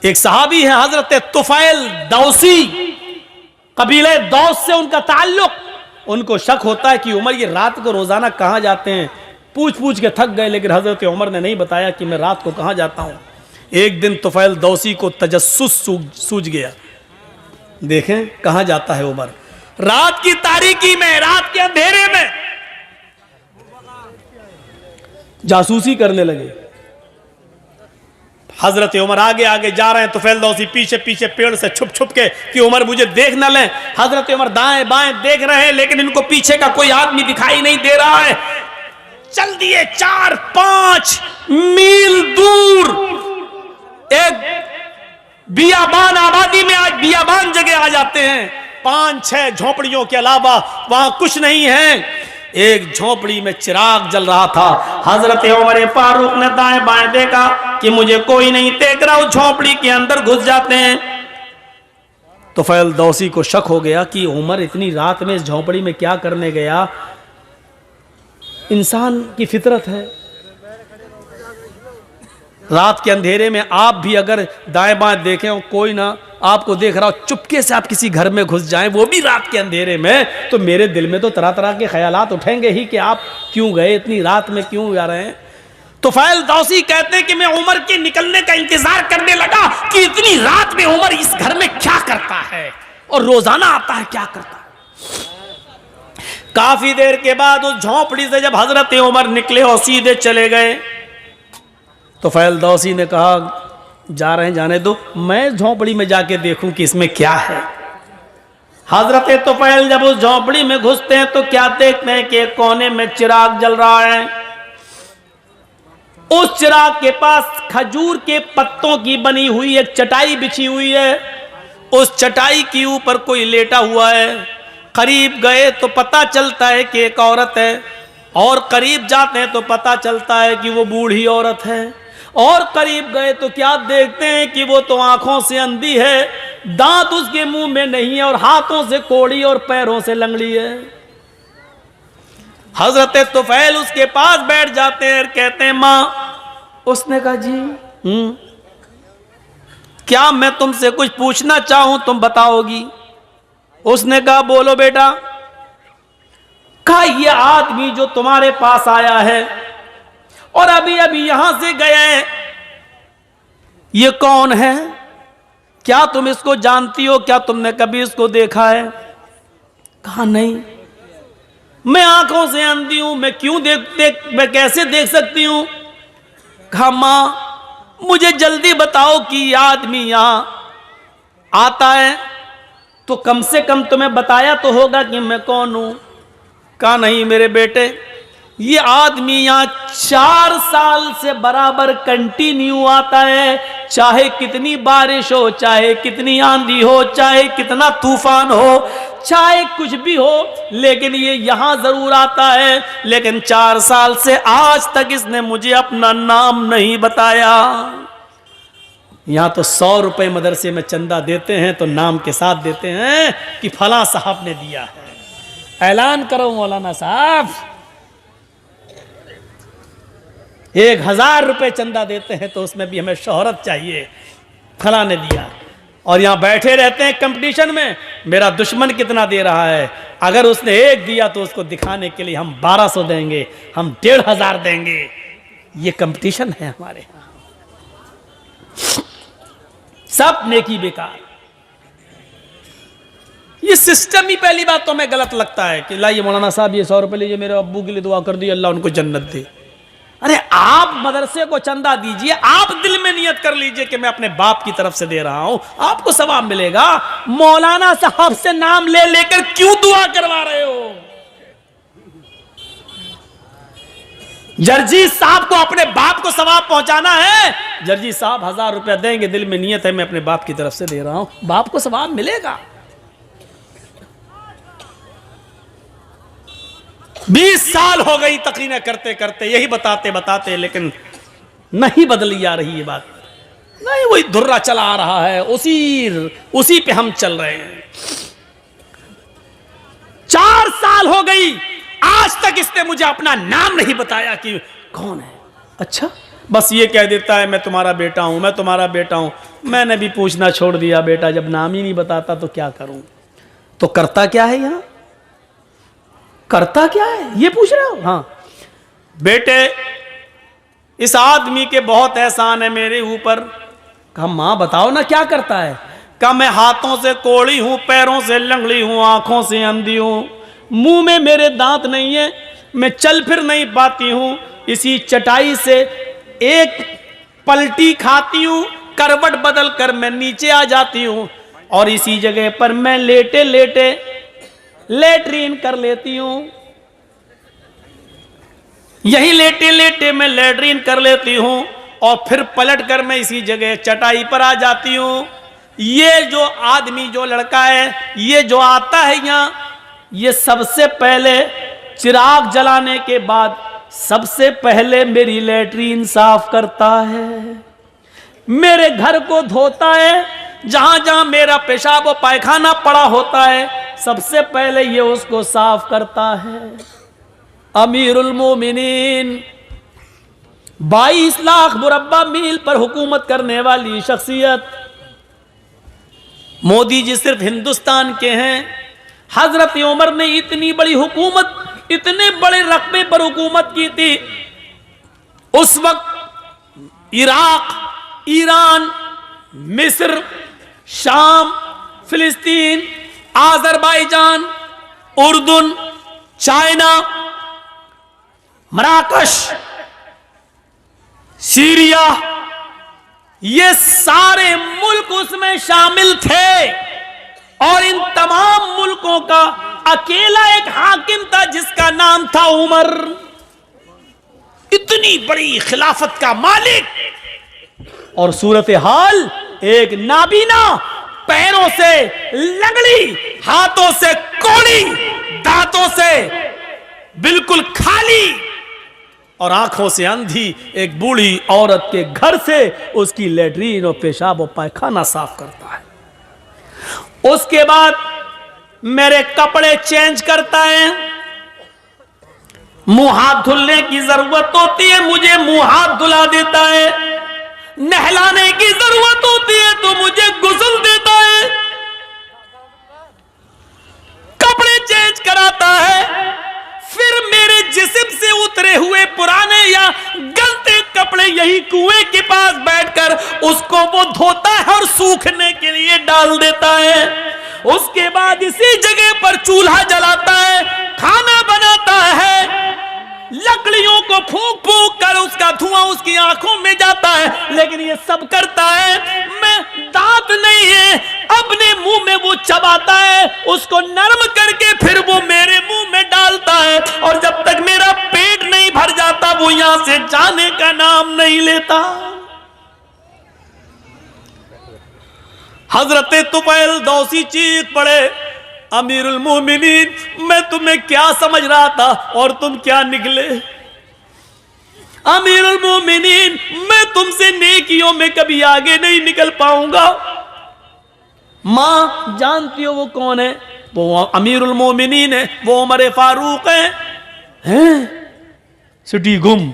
A: एक सहाबी है हजरत तुफैल दौसी, कबीले दौस से उनका ताल्लुक। उनको शक होता है कि उमर ये रात को रोजाना कहां जाते हैं। पूछ पूछ के थक गए, लेकिन हजरत उमर ने नहीं बताया कि मैं रात को कहां जाता हूं। एक दिन तुफैल दौसी को तजस्सुस सूझ गया, देखें कहां जाता है उमर। रात की तारीकी में, रात के अंधेरे में जासूसी करने लगे। हजरत उमर आगे आगे जा रहे हैं, तुफैल दौसी पीछे पीछे पेड़ से छुप छुप के कि उमर मुझे देख न लें। हजरत उमर दाएं बाएं देख रहे हैं, लेकिन इनको पीछे का कोई आदमी दिखाई नहीं दे रहा है। चल दिए 4-5 मील दूर एक बियाबान आबादी में, आज बियाबान जगह आ जाते हैं। 5-6 झोपड़ियों के अलावा वहां कुछ नहीं है। एक झोपड़ी में चिराग जल रहा था। हजरत उमर फारूक ने दाएं बाएं देखा कि मुझे कोई नहीं देख रहा, उस झोपड़ी के अंदर घुस जाते हैं। तुफैल दौसी को शक हो गया कि उमर इतनी रात में इस झोपड़ी में क्या करने गया। इंसान की फितरत है, रात के अंधेरे में आप भी अगर दाएं बाएं देखें और कोई ना आपको देख रहा हो, चुपके से आप किसी घर में घुस जाएं, वो भी रात के अंधेरे में, तो मेरे दिल में तो तरह तरह के ख्यालात उठेंगे ही कि आप क्यों गए, इतनी रात में क्यों जा रहे हैं। तुफैल दौसी कहते हैं कि मैं उमर के निकलने का इंतजार करने लगा कि इतनी रात में उमर इस घर में क्या करता है, और रोजाना आता है क्या करता है। काफी देर के बाद उस झोंपड़ी से जब हजरत उमर निकले और सीधे चले गए, तो फैल दौसी ने कहा जा रहे हैं जाने दो, मैं झोंपड़ी में जाके देखूं कि इसमें क्या है। हजरत तुफैल जब उस झोंपड़ी में घुसते हैं तो क्या देखते हैं कि कोने में चिराग जल रहा है। उस चिराग के पास खजूर के पत्तों की बनी हुई एक चटाई बिछी हुई है। उस चटाई के ऊपर कोई लेटा हुआ है। करीब गए तो पता चलता है कि एक औरत है, और करीब जाते हैं तो पता चलता है कि वो बूढ़ी औरत है, और करीब गए तो क्या देखते हैं कि वो तो आंखों से अंधी है, दांत उसके मुंह में नहीं है, और हाथों से कोड़ी और पैरों से लंगड़ी है। हजरत तुफैल उसके पास बैठ जाते हैं और कहते हैं माँ। उसने कहा जी क्या मैं तुमसे कुछ पूछना चाहूं तुम बताओगी। उसने कहा बोलो बेटा। कहा ये आदमी जो तुम्हारे पास आया है और अभी अभी यहां से गया है, ये कौन है, क्या तुम इसको जानती हो, क्या तुमने कभी इसको देखा है। कहा नहीं, मैं आंखों से अंधी हूं, मैं क्यों मैं कैसे देख सकती हूं। कहा मां मुझे जल्दी बताओ कि ये आदमी यहां आता है तो कम से कम तुम्हें बताया तो होगा कि मैं कौन हूं। कहा नहीं मेरे बेटे, ये आदमी यहाँ 4 साल से बराबर कंटिन्यू आता है, चाहे कितनी बारिश हो, चाहे कितनी आंधी हो, चाहे कितना तूफान हो, चाहे कुछ भी हो, लेकिन ये यहाँ जरूर आता है। लेकिन 4 साल से आज तक इसने मुझे अपना नाम नहीं बताया। यहाँ तो 100 रुपए मदरसे में चंदा देते हैं तो नाम के साथ देते हैं कि फला साहब ने दिया है। ऐलान करो मौलाना साहब, 1000 रुपए चंदा देते हैं तो उसमें भी हमें शोहरत चाहिए, फला ने दिया। और यहां बैठे रहते हैं कंपटीशन में, मेरा दुश्मन कितना दे रहा है, अगर उसने 1 दिया तो उसको दिखाने के लिए हम 1200 देंगे, हम 1500 देंगे। ये कंपटीशन है हमारे यहां। सब नेकी बेकार। ये सिस्टम ही पहली बात तो हमें गलत लगता है कि लाइए मौलाना साहब ये 100 रुपए लीजिए, मेरे अब्बू के लिए दुआ कर दी, अल्लाह उनको जन्नत दे। अरे आप मदरसे को चंदा दीजिए, आप दिल में नियत कर लीजिए कि मैं अपने बाप की तरफ से दे रहा हूं, आपको सवाब मिलेगा। मौलाना साहब से नाम ले लेकर क्यों दुआ करवा रहे हो। जर्जी साहब को अपने बाप को सवाब पहुंचाना है, जर्जी साहब 1000 रुपया देंगे, दिल में नियत है मैं अपने बाप की तरफ से दे रहा हूं, बाप को सवाब मिलेगा। 20 साल हो गई तकरीरें करते करते, यही बताते बताते, लेकिन नहीं बदली जा रही ये बात, नहीं वही धुर्रा चला आ रहा है, उसी पे हम चल रहे हैं। 4 साल हो गई, आज तक इसने मुझे अपना नाम नहीं बताया कि कौन है। अच्छा, बस ये कह देता है मैं तुम्हारा बेटा हूं, मैं तुम्हारा बेटा हूं। मैंने भी पूछना छोड़ दिया, बेटा जब नाम ही नहीं बताता तो क्या करूं। तो करता क्या है यहां, करता क्या है ये पूछ रहे हो। हाँ बेटे, इस आदमी के बहुत एहसान है मेरे ऊपर। कहा मां बताओ ना क्या करता है। कहा मैं हाथों से कोड़ी हूं, पैरों से लंगड़ी हूं, आंखों से अंधी हूं, मुंह में मेरे दांत नहीं है, मैं चल फिर नहीं पाती हूं, इसी चटाई से एक पलटी खाती हूं, करवट बदल कर मैं नीचे आ जाती हूं, और इसी जगह पर मैं लेटे लेटे लेटरीन कर लेती हूं, यही लेटे लेटे मैं लेटरीन कर लेती हूं, और फिर पलट कर मैं इसी जगह चटाई पर आ जाती हूं। ये जो आदमी, जो लड़का है, ये जो आता है यहां, ये सबसे पहले चिराग जलाने के बाद सबसे पहले मेरी लैट्रीन साफ करता है, मेरे घर को धोता है, जहां जहां मेरा पेशाब और पायखाना पड़ा होता है सबसे पहले ये उसको साफ करता है। अमीरुल मोमिनीन 22 लाख मुरब्बा मील पर हुकूमत करने वाली शख्सियत। मोदी जी सिर्फ हिंदुस्तान के हैं। हजरत उमर ने इतनी बड़ी हुकूमत, इतने बड़े रकबे पर हुकूमत की थी। उस वक्त इराक, ईरान, मिस्र, शाम, फिलिस्तीन, आज़रबाईजान, उर्दुन, चाइना, मराकश, सीरिया, ये सारे मुल्क उसमें शामिल थे। और इन तमाम मुल्कों का अकेला एक हाकिम था जिसका नाम था उमर। इतनी बड़ी खिलाफत का मालिक और सूरत हाल एक नाबीना, पैरों से लंगड़ी, हाथों से कोड़ी, दांतों से बिल्कुल खाली और आंखों से अंधी एक बूढ़ी औरत के घर से उसकी लैट्रीन और पेशाब और पायखाना साफ करता है। उसके बाद मेरे कपड़े चेंज करता है। मुंह हाथ धुलने की जरूरत होती है, मुझे मुंह हाथ धुला देता है। नहलाने की जरूरत होती है तो मुझे गुस्ल देता है। कपड़े चेंज कराता है, फिर मेरे जिस्म से उतरे हुए पुराने या गलते कपड़े यही कुएं के पास बैठकर उसको वो धोता है और सूखने के लिए डाल देता है। उसके बाद इसी जगह पर चूल्हा जलाता है, खाना बनाता है। लकड़ियों को फूंक फूंक कर उसका धुआं उसकी आंखों में जाता है, लेकिन ये सब करता है। मैं दांत नहीं है, अपने मुंह में वो चबाता है, उसको नरम करके फिर वो मेरे मुंह में डालता है। और जब तक मेरा पेट नहीं भर जाता वो यहां से जाने का नाम नहीं लेता। हजरत तुफैल दौसी चीख पड़े, अमीरुल मोमिनीन, मैं तुम्हें क्या समझ रहा था और तुम क्या निकले। अमीरुल मोमिनीन, मैं तुमसे नेकियों में कभी आगे नहीं निकल पाऊंगा। मां जानती हो वो कौन है? वो अमीरुल मोमिनीन है, वो उमर फारूक हैं? सिटी गुम।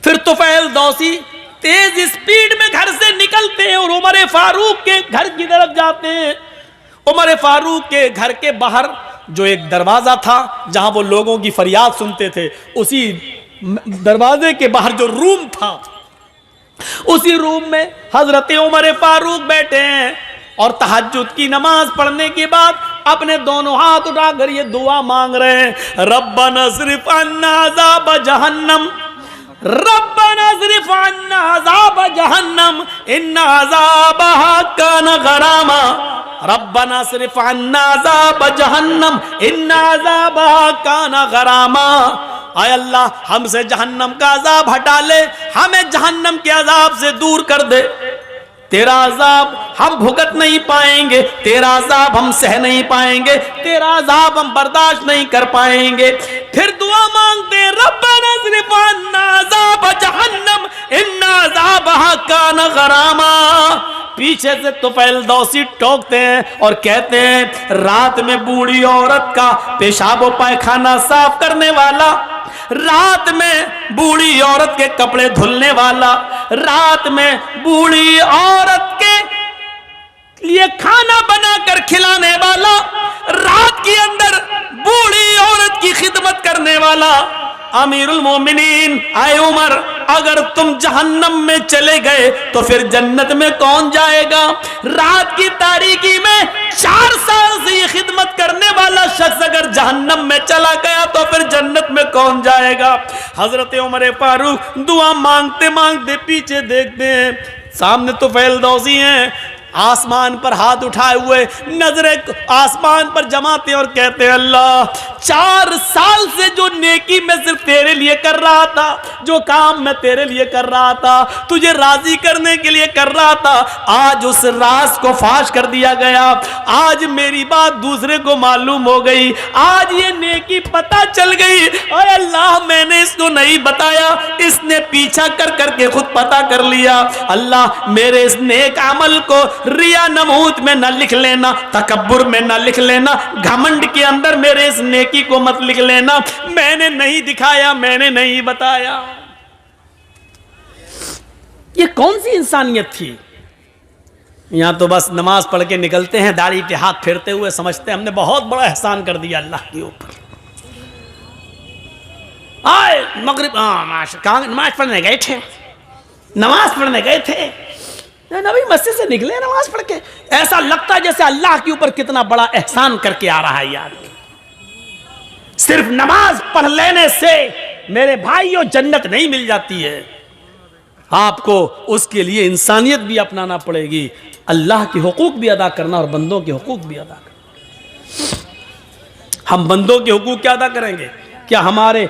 A: फिर तुफैल दौसी तेज स्पीड में घर से निकलते हैं और उमर फारूक के घर की तरफ जाते हैं। उमर फारूक के घर के बाहर जो एक दरवाजा था जहां वो लोगों की फरियाद सुनते थे, उसी दरवाजे के बाहर जो रूम था, उसी रूम में हजरत उमर फारूक बैठे हैं और तहज्जुद की नमाज पढ़ने के बाद अपने दोनों हाथ उठाकर ये दुआ मांग रहे हैं, रब्बना सिर्फ अन्ना अज़ाब जहन्नम, रब्बना सिर्फ अन्ना अज़ाब जहन्नम, इन्ना अज़ाबहा कान गरामा, रब्बना सिर्फ अन्ना अज़ाब जहन्नम, इन्ना अज़ाबहा कान गरामा। आय अल्लाह, हमसे जहन्नम का अजाब हटा ले, हमें जहन्नम के अजाब से दूर कर दे। तेरा अजाब हम भुगत नहीं पाएंगे, तेरा अजाब हम सह नहीं पाएंगे, तेरा अजाब हम बर्दाश्त नहीं कर पाएंगे। फिर दुआ मांगते, रब्बना सिर्फ अन्ना अज़ाब जहन्नम, इन्ना अज़ाबहा कान गरामा। पीछे से तुफैल दौसी टोकते हैं और कहते हैं, रात में बूढ़ी औरत का पेशाब और पायखाना साफ करने वाला, रात में बूढ़ी औरत के कपड़े धुलने वाला, रात में बूढ़ी औरत के लिए खाना बनाकर खिलाने वाला, रात के अंदर बूढ़ी औरत की खिदमत करने वाला अमीरुल मोमिनीन। आए उमर, अगर तुम जहन्नम में चले गए तो फिर जन्नत में कौन जाएगा? रात की तारीकी में 4 साल से ये खिदमत करने वाला शख्स अगर जहन्नम में चला गया तो फिर जन्नत में कौन जाएगा? हजरत उमर फारूक दुआ मांगते मांगते पीछे देखते हैं, सामने तुफैल दौसी हैं, आसमान पर हाथ उठाए हुए नजरें आसमान पर जमाते और कहते अल्लाह 4 साल से जो नेकी मैं सिर्फ तेरे लिए कर रहा था, जो काम मैं तेरे लिए कर रहा था, तुझे राजी करने के लिए कर रहा था, आज उस राज को फाश कर दिया गया। आज मेरी बात दूसरे को मालूम हो गई, आज ये नेकी पता चल गई। और अल्लाह मैंने इसको नहीं बताया, इसने पीछा कर करके खुद पता कर लिया। अल्लाह मेरे इस नेक अमल को रिया नमूद में न लिख लेना, तकब्बुर में न लिख लेना, घमंड के अंदर मेरे इस नेकी को मत लिख लेना। मैंने नहीं दिखाया, मैंने नहीं बताया। ये कौन सी इंसानियत थी? यहां तो बस नमाज पढ़ के निकलते हैं दाढ़ी पे हाथ फेरते हुए, समझते हैं हमने बहुत बड़ा एहसान कर दिया अल्लाह के ऊपर। आए मगरिब कहाँ नमाज पढ़ने गए थे, नमाज पढ़ने गए थे, नबी मस्जिद से निकले नमाज पढ़ के। ऐसा लगता है जैसे अल्लाह के ऊपर कितना बड़ा एहसान करके आ रहा है यार। सिर्फ नमाज पढ़ लेने से मेरे भाइयों जन्नत नहीं मिल जाती है, आपको उसके लिए इंसानियत भी अपनाना पड़ेगी, अल्लाह के हुकूक भी अदा करना और बंदों के हुकूक भी अदा करना। हम बंदों के हुकूक क्या अदा करेंगे? क्या हमारे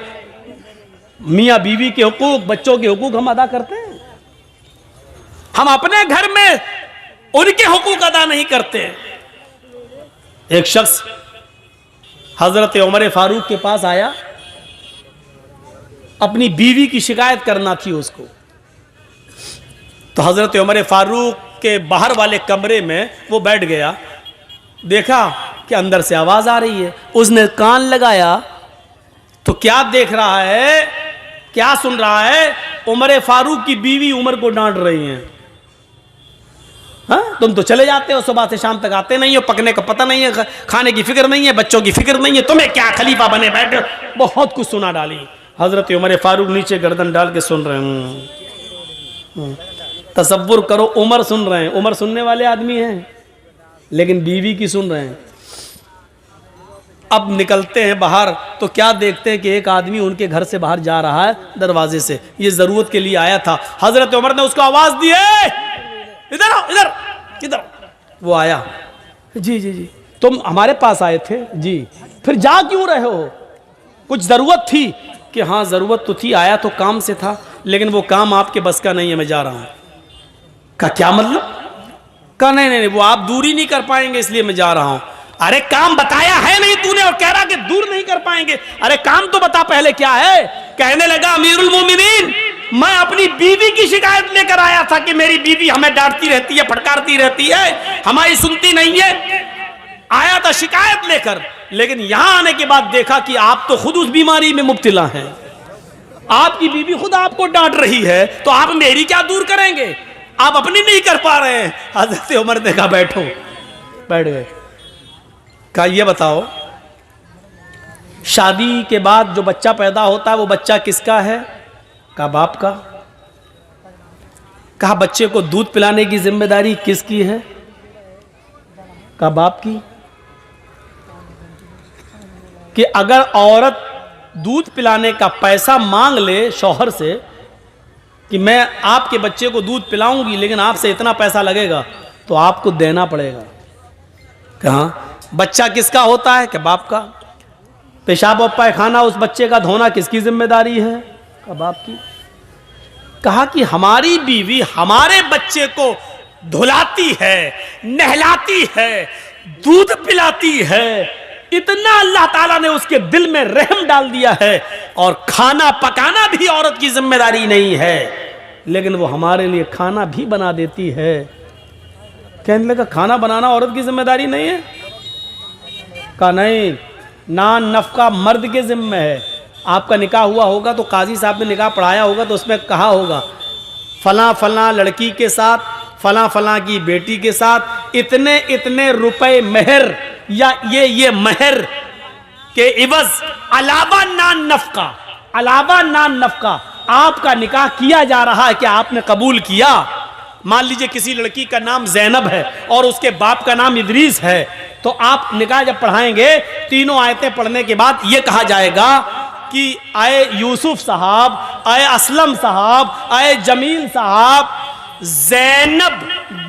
A: मियाँ बीवी के हुकूक, बच्चों के हुकूक हम अदा करते हैं? हम अपने घर में उनके हुकूक अदा नहीं करते। एक शख्स हजरत उमर फारूक के पास आया, अपनी बीवी की शिकायत करना थी उसको। तो हजरत उमर फारूक के बाहर वाले कमरे में वो बैठ गया, देखा कि अंदर से आवाज आ रही है। उसने कान लगाया तो क्या देख रहा है, क्या सुन रहा है? उमर फारूक की बीवी उमर को डांट रही हैं। हाँ, तुम तो चले जाते हो, सुबह से शाम तक आते नहीं हो, पकने का पता नहीं है, खाने की फिक्र नहीं है, बच्चों की फिक्र नहीं है, तुम्हें क्या खलीफा बने बैठे। बहुत कुछ सुना डाली। हजरत उमर फारूक नीचे गर्दन डाल के सुन रहे हैं। तसव्वुर करो, उमर सुन रहे हैं, उमर सुनने वाले आदमी हैं, लेकिन बीवी की सुन रहे हैं। अब निकलते हैं बाहर तो क्या देखते हैं कि एक आदमी उनके घर से बाहर जा रहा है दरवाजे से, ये जरूरत के लिए आया था। हजरत उमर ने उसको आवाज दी, इधर आओ, इधर किधर। वो आया, जी जी जी तुम हमारे पास आए थे जी, फिर जा क्यों रहे हो? कुछ जरूरत थी? कि हाँ जरूरत तो थी, आया तो काम से था, लेकिन वो काम आपके बस का नहीं है, मैं जा रहा हूं। का क्या मतलब? का नहीं नहीं वो आप दूरी नहीं कर पाएंगे इसलिए मैं जा रहा हूं। अरे काम बताया है नहीं तूने और कह रहा कि दूर नहीं कर पाएंगे? अरे काम तो बता पहले क्या है। कहने लगा अमीरुल मोमिनीन, मैं अपनी बीवी की शिकायत लेकर आया था कि मेरी बीवी हमें डांटती रहती है, फटकारती रहती है, हमारी सुनती नहीं है। आया था शिकायत लेकर, लेकिन यहां आने के बाद देखा कि आप तो खुद उस बीमारी में मुब्तला हैं, आपकी बीवी खुद आपको डांट रही है, तो आप मेरी क्या दूर करेंगे? आप अपनी नहीं कर पा रहे हैं। हजरत उमर ने कहा बैठो, बैठ गए। कहा ये बताओ, शादी के बाद जो बच्चा पैदा होता है वो बच्चा किसका है? कहा बाप का। कहा बच्चे को दूध पिलाने की जिम्मेदारी किसकी है? कहा बाप की। कि अगर औरत दूध पिलाने का पैसा मांग ले शौहर से कि मैं आपके बच्चे को दूध पिलाऊंगी लेकिन आपसे इतना पैसा लगेगा, तो आपको देना पड़ेगा। कहा बच्चा किसका होता है? कि बाप का। पेशाब और पैखाना उस बच्चे का धोना किसकी जिम्मेदारी है? कहा बाप की। कहा कि हमारी बीवी हमारे बच्चे को धुलाती है, नहलाती है, दूध पिलाती है, इतना अल्लाह ताला ने उसके दिल में रहम डाल दिया है, और खाना पकाना भी औरत की जिम्मेदारी नहीं है, लेकिन वो हमारे लिए खाना भी बना देती है। कहने लगा खाना बनाना औरत की जिम्मेदारी नहीं है? कहा नहीं, नान नफका मर्द के जिम्मे है। आपका निकाह हुआ होगा तो काजी साहब ने निकाह पढ़ाया होगा तो उसमें कहा होगा फलां फलां लड़की के साथ, फलां फलां की बेटी के साथ इतने इतने रुपए मेहर या ये मेहर के इवज अलावा नान नफका, अलावा नान नफका आपका निकाह किया जा रहा है। क्या आपने कबूल किया? मान लीजिए किसी लड़की का नाम जैनब है और उसके बाप का नाम इदरीस है, तो आप निकाह जब पढ़ाएंगे तीनों आयतें पढ़ने के बाद यह कहा जाएगा कि आए यूसुफ साहब, आए असलम साहब, आए जमील साहब, ज़ैनब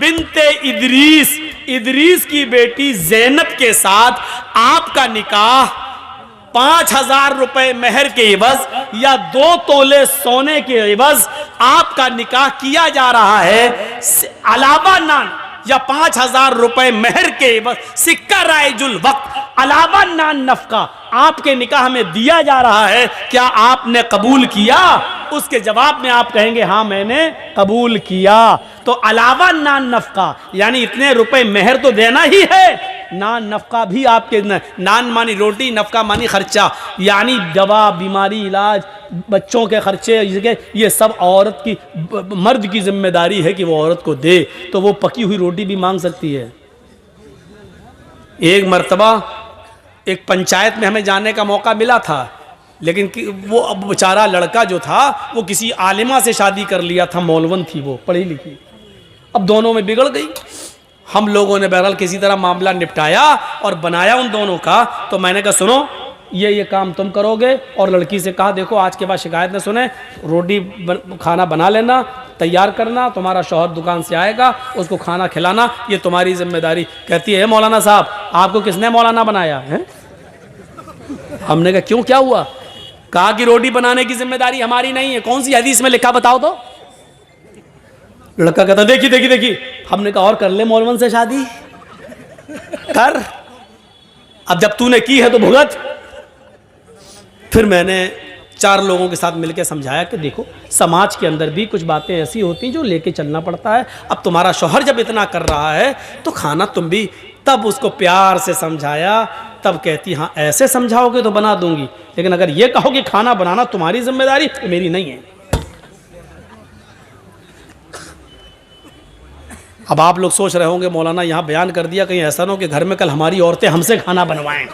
A: बिनते इदरीस, इदरीस की बेटी ज़ैनब के साथ आपका निकाह 5,000 रुपए मेहर के एवज या 2 तोले सोने के एवज आपका निकाह किया जा रहा है। अलावा नान या 5,000 रुपए मेहर के एवज सिक्का राइजुल वक्त अलावा नान नफका आपके निकाह में दिया जा रहा है। क्या आपने कबूल किया? उसके जवाब में आप कहेंगे हाँ मैंने कबूल किया। तो अलावा नान नफका यानी इतने रुपए मेहर तो देना ही है, नान नफका भी आपके, नान मानी रोटी, नफका मानी खर्चा, यानी दवा, बीमारी, इलाज, बच्चों के खर्चे, ये सब औरत की, मर्द की जिम्मेदारी है कि वो औरत को दे। तो वो पकी हुई रोटी भी मांग सकती है। एक मर्तबा एक पंचायत में हमें जाने का मौका मिला था, लेकिन वो अब बेचारा लड़का जो था वो किसी आलिमा से शादी कर लिया था, मौलवन थी वो, पढ़ी लिखी। अब दोनों में बिगड़ गई। हम लोगों ने बहरहाल किसी तरह मामला निपटाया और बनाया उन दोनों का। तो मैंने कहा सुनो ये काम तुम करोगे, और लड़की से कहा देखो आज के बाद शिकायत न सुने, रोटी खाना बना लेना, तैयार करना, तुम्हारा शौहर दुकान से आएगा उसको खाना खिलाना, ये तुम्हारी जिम्मेदारी। कहती है मौलाना साहब आपको किसने मौलाना बनाया है? हमने कहा क्यों, क्या हुआ? कहा कि रोटी बनाने की जिम्मेदारी हमारी नहीं है। कौन सी हदीस में लिखा बताओ तो? लड़का कहता देखी देखी देखी। हमने कहा और कर ले मौलवन से शादी कर, अब जब तूने की है तो भुगत। फिर मैंने 4 लोगों के साथ मिलकर समझाया कि देखो समाज के अंदर भी कुछ बातें ऐसी होती हैं जो लेके चलना पड़ता है। अब तुम्हारा शौहर जब इतना कर रहा है तो खाना तुम भी, तब उसको प्यार से समझाया। तब कहती हाँ ऐसे समझाओगे तो बना दूंगी, लेकिन अगर ये कहो कि खाना बनाना तुम्हारी जिम्मेदारी, मेरी नहीं है। अब आप लोग सोच रहे होंगे मौलाना यहाँ बयान कर दिया, कहीं ऐसा ना हो कि घर में कल हमारी औरतें हमसे खाना बनवाएं।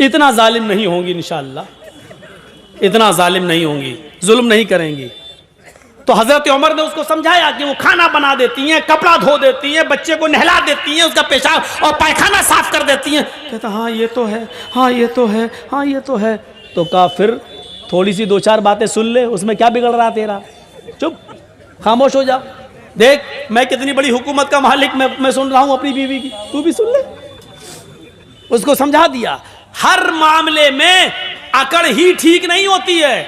A: इतना जालिम नहीं होंगी इंशाअल्लाह, इतना जालिम नहीं होंगी, जुल्म नहीं करेंगी। तो हजरत उमर ने उसको समझाया कि वो खाना बना देती हैं, कपड़ा धो देती हैं, बच्चे को नहला देती हैं, उसका पेशाब और पायखाना साफ कर देती हैं। कहता हाँ ये तो है, हाँ ये तो है, हाँ ये तो है। तो कहा फिर थोड़ी सी 2-4 बातें सुन ले, उसमें क्या बिगड़ रहा तेरा, चुप खामोश हो जा। देख मैं कितनी बड़ी हुकूमत का मालिक मैं सुन रहा हूं अपनी बीवी की, तू भी सुन ले। उसको समझा दिया। हर मामले में अकड़ ही ठीक नहीं होती है,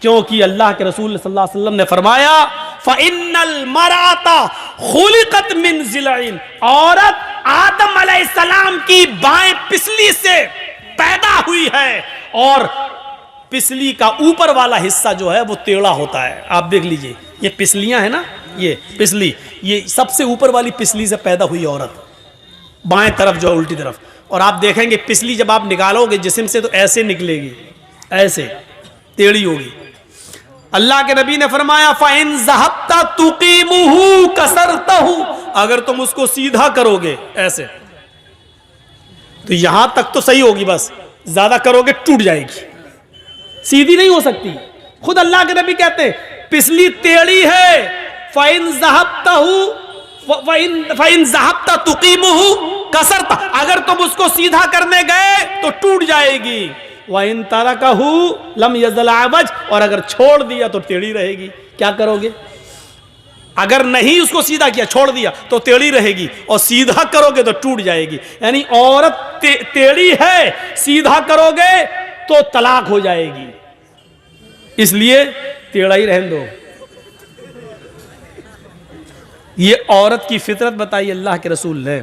A: क्योंकि अल्लाह के रसूल सल्लल्लाहु अलैहि वसल्लम ने फरमाया फ़इन्नल मरअता खुलिक़त मिन ज़िलइन, औरत आदम अलैहिस्सलाम की बाएं पिसली से पैदा हुई है, और पिसली का ऊपर वाला हिस्सा जो है वो टेढ़ा होता है। आप देख लीजिए ये पिसलियां है ना, ये पिसली, ये सबसे ऊपर वाली पिसली से पैदा हुई औरत, बाएं तरफ जो उल्टी तरफ। और आप देखेंगे पिसली जब आप निकालोगे जिस्म से तो ऐसे निकलेगी, ऐसे टेढ़ी होगी। अल्लाह के नबी ने फरमाया फ़इन ज़हब्ता तुक़ीमुहु कसरतहु, अगर तुम उसको सीधा करोगे ऐसे तो यहां तक तो सही होगी, बस ज्यादा करोगे टूट जाएगी, सीधी नहीं हो सकती। खुद अल्लाह के नबी कहते हैं पिसली टेढ़ी है, फ़इन ज़हब्ता तुक़ीमुहु कसरता, अगर तुम उसको सीधा करने गए तो टूट जाएगी। वइन तरकहु लम यज़ल अवज, और अगर छोड़ दिया तो टेढ़ी रहेगी। क्या करोगे? अगर नहीं उसको सीधा किया, छोड़ दिया तो टेढ़ी रहेगी, और सीधा करोगे तो टूट जाएगी। यानी औरत टेढ़ी है, सीधा करोगे तो तलाक हो जाएगी, इसलिए टेढ़ा ही रहने दो। ये औरत की फितरत बताई अल्लाह के रसूल ने।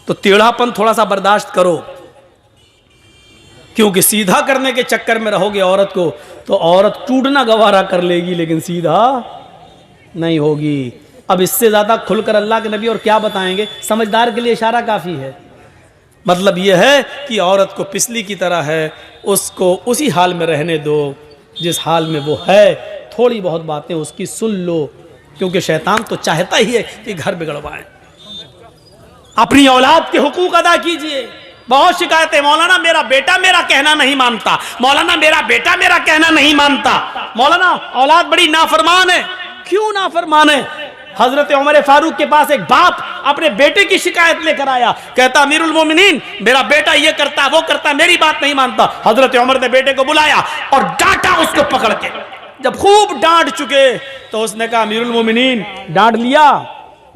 A: तो टेढ़ापन थोड़ा सा बर्दाश्त करो, क्योंकि सीधा करने के चक्कर में रहोगे औरत को तो औरत टूटना गवारा कर लेगी, लेकिन सीधा नहीं होगी। अब इससे ज्यादा खुलकर अल्लाह के नबी और क्या बताएंगे, समझदार के लिए इशारा काफी है। मतलब यह है कि औरत को पिसली की तरह है, उसको उसी हाल में रहने दो जिस हाल में वो है। थोड़ी बहुत बातें उसकी सुन लो, क्योंकि शैतान तो चाहता ही है कि घर बिगड़वाएं। अपनी औलाद के हुकूक अदा कीजिए। बहुत शिकायतें, मौलाना मेरा बेटा मेरा कहना नहीं मानता, मौलाना मेरा बेटा मेरा कहना नहीं मानता, मौलाना औलाद बड़ी नाफरमान है। क्यों नाफरमान है? हजरत उमर फारूक के पास एक बाप अपने बेटे की शिकायत लेकर आया, कहता अमीरुल मोमिनीन मेरा बेटा ये करता वो करता, मेरी बात नहीं मानता। हजरत उमर ने बेटे को बुलाया और डांटा उसको पकड़ के, जब खूब डांट चुके तो उसने कहा अमीरुल मोमिनीन डांट लिया,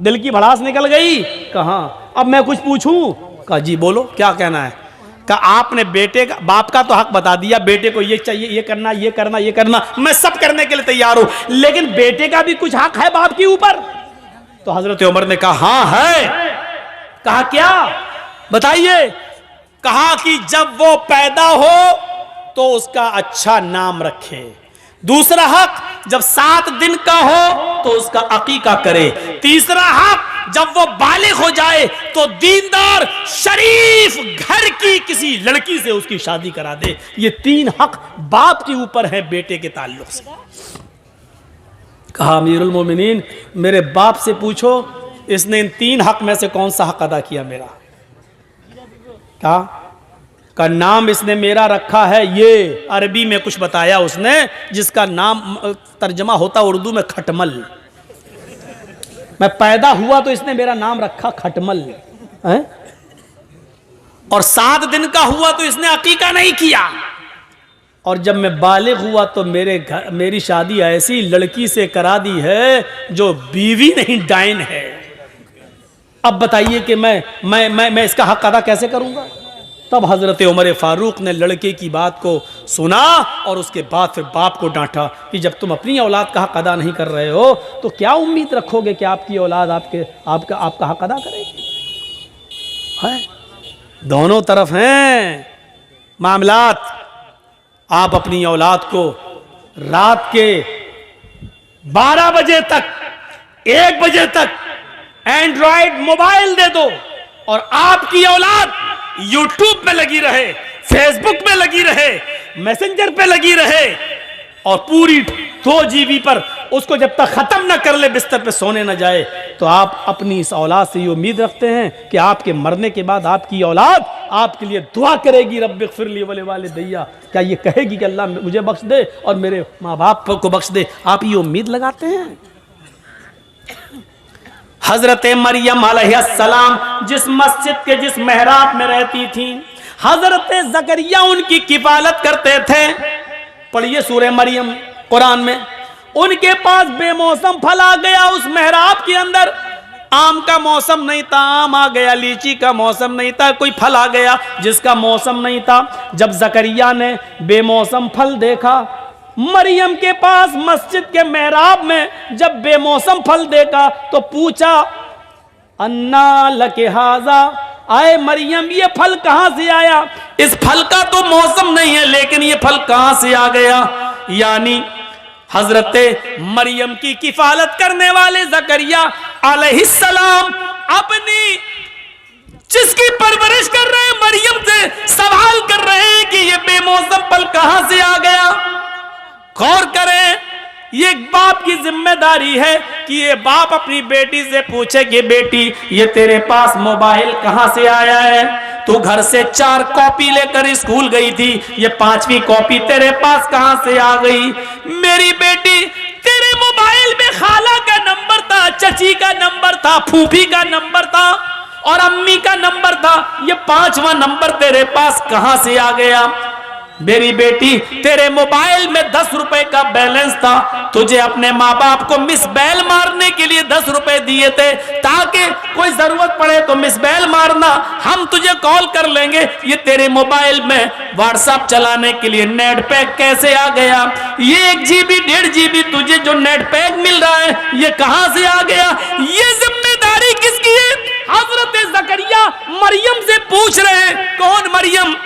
A: दिल की भड़ास निकल गई, कहा अब मैं कुछ पूछूं? कहा जी बोलो, क्या कहना है? कहा आपने बेटे का बाप का तो हक बता दिया, बेटे को ये चाहिए, ये करना, ये करना, ये करना, मैं सब करने के लिए तैयार हूं, लेकिन बेटे का भी कुछ हक है बाप के ऊपर। तो हजरत उमर ने कहा हाँ है। कहा क्या बताइए? कहा कि जब वो पैदा हो तो उसका अच्छा नाम रखे। दूसरा हक, जब 7 दिन का हो तो उसका अकीका करे। तीसरा हक, जब वो बालिग हो जाए तो दीनदार शरीफ घर की किसी लड़की से उसकी शादी करा दे। ये 3 हक बाप के ऊपर है बेटे के ताल्लुक से। कहा अमीरुल मोमिनीन मेरे बाप से पूछो इसने इन 3 हक में से कौन सा हक अदा किया मेरा? का नाम इसने मेरा रखा है, ये अरबी में कुछ बताया उसने जिसका नाम तर्जमा होता उर्दू में खटमल। मैं पैदा हुआ तो इसने मेरा नाम रखा खटमल है? और 7 दिन का हुआ तो इसने अकीका नहीं किया। और जब मैं बालिग हुआ तो मेरी शादी ऐसी लड़की से करा दी है जो बीवी नहीं डाइन है। अब बताइए कि मैं इसका हक अदा कैसे करूंगा? तब हजरत उमर फारूक ने लड़के की बात को सुना और उसके बाद फिर बाप को डांटा कि जब तुम अपनी औलाद का हक अदा नहीं कर रहे हो तो क्या उम्मीद रखोगे कि आपकी औलाद आपका हक अदा करेगी? है दोनों तरफ हैं मामलात। आप अपनी औलाद को रात के 12 बजे तक 1 बजे तक एंड्रॉयड मोबाइल दे दो और आपकी औलाद यूट्यूब पे लगी रहे, फेसबुक पे लगी रहे, मैसेंजर पे लगी रहे और पूरी 2 GB पर उसको जब तक खत्म ना कर ले बिस्तर पे सोने ना जाए, तो आप अपनी इस औलाद से ये उम्मीद रखते हैं कि आपके मरने के बाद आपकी औलाद आपके लिए दुआ करेगी रब्बिग़फिरली व लिवालिदैया? क्या ये कहेगी कि अल्लाह मुझे बख्श दे और मेरे माँ बाप को बख्श दे? आप ये उम्मीद लगाते हैं? हजरत मरियम अलैहिस्सलाम जिस मस्जिद के जिस मेहराब में रहती थी, हजरत ज़करिया उनकी किफालत करते थे। पढ़िए सूरह मरियम कुरान में। उनके पास बेमौसम फल आ गया उस मेहराब के अंदर। आम का मौसम नहीं था, आम आ गया। लीची का मौसम नहीं था, कोई फल आ गया जिसका मौसम नहीं था। जब ज़करिया ने बेमौसम फल देखा, मरियम के पास मस्जिद के मेहराब में जब बेमौसम फल देखा तो पूछा अन्ना लके हाजा, आए मरियम ये फल कहां से आया? इस फल का तो मौसम नहीं है लेकिन ये फल कहां से आ गया? यानी हजरत मरियम की किफालत करने वाले ज़करिया अलैहिस्सलाम अपनी जिसकी परवरिश कर रहे हैं मरियम से सवाल कर रहे हैं कि ये बेमौसम फल कहां से आ गया। गौर करें, ये एक बाप की जिम्मेदारी है कि ये बाप अपनी बेटी से पूछे कि बेटी ये तेरे पास मोबाइल कहां से आया है? तू घर से 4 कॉपी लेकर स्कूल गई थी, ये 5वीं कॉपी तेरे पास कहां से आ गई? मेरी बेटी तेरे मोबाइल में खाला का नंबर था, चची का नंबर था, फूफी का नंबर था और अम्मी का नंबर था, ये 5वां नंबर तेरे पास कहां से आ गया? मेरी बेटी तेरे मोबाइल में 10 रुपए का बैलेंस था, तुझे अपने माँ बाप को मिस बैल मारने के लिए 10 रुपए दिए थे ताकि कोई जरूरत पड़े तो मिस बैल मारना, हम तुझे कॉल कर लेंगे। ये तेरे मोबाइल में व्हाट्सएप चलाने के लिए नेट पैक कैसे आ गया? ये 1 GB 1.5 GB तुझे जो नेट पैक मिल रहा है ये कहां से आ गया? ये जिम्मेदारी किसकी है? हजरत ज़करिया मरियम से पूछ रहे हैं। कौन मरियम?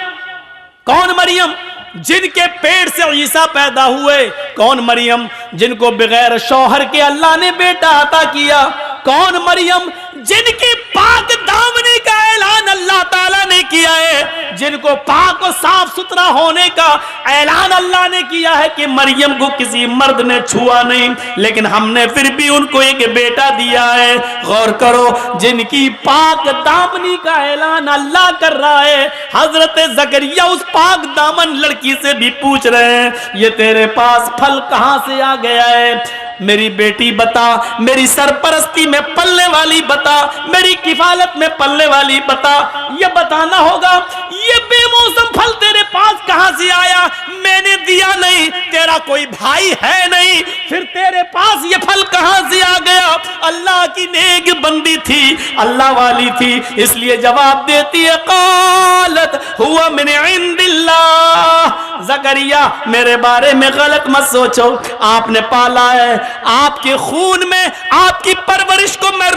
A: कौन मरियम जिनके पेट से ईसा पैदा हुए? कौन मरियम जिनको बगैर शौहर के अल्लाह ने बेटा अता किया? कौन मरियम जिनकी पाक दामनी का ऐलान अल्लाह ताला ने किया है, जिनको पाक और साफ सुथरा होने का ऐलान अल्लाह ने किया है कि मरियम को किसी मर्द ने छुआ नहीं, लेकिन हमने फिर भी उनको एक बेटा दिया है। गौर करो, जिनकी पाक दामनी का ऐलान अल्लाह कर रहा है, हजरत ज़करिया उस पाक दामन लड़की से भी पूछ रहे हैं ये तेरे पास फल कहां से आ गया है? मेरी बेटी बता, मेरी सरपरस्ती में पलने वाली बता, मेरी किफालत में पलने वाली बता। ये बताना होगा ये बेमौसम फल तेरे पास कहां से आया? मैंने दिया पिता नहीं, तेरा कोई भाई है नहीं, फिर तेरे पास ये फल कहां से आ गया? अल्लाह की नेक बंदी थी, अल्लाह वाली थी, इसलिए जवाब देती है क़ालत हुआ मिन इंदिल्लाह। ज़करिया मेरे बारे में गलत मत सोचो, आपने पाला है, आपके खून में आपकी परवरिश को मैं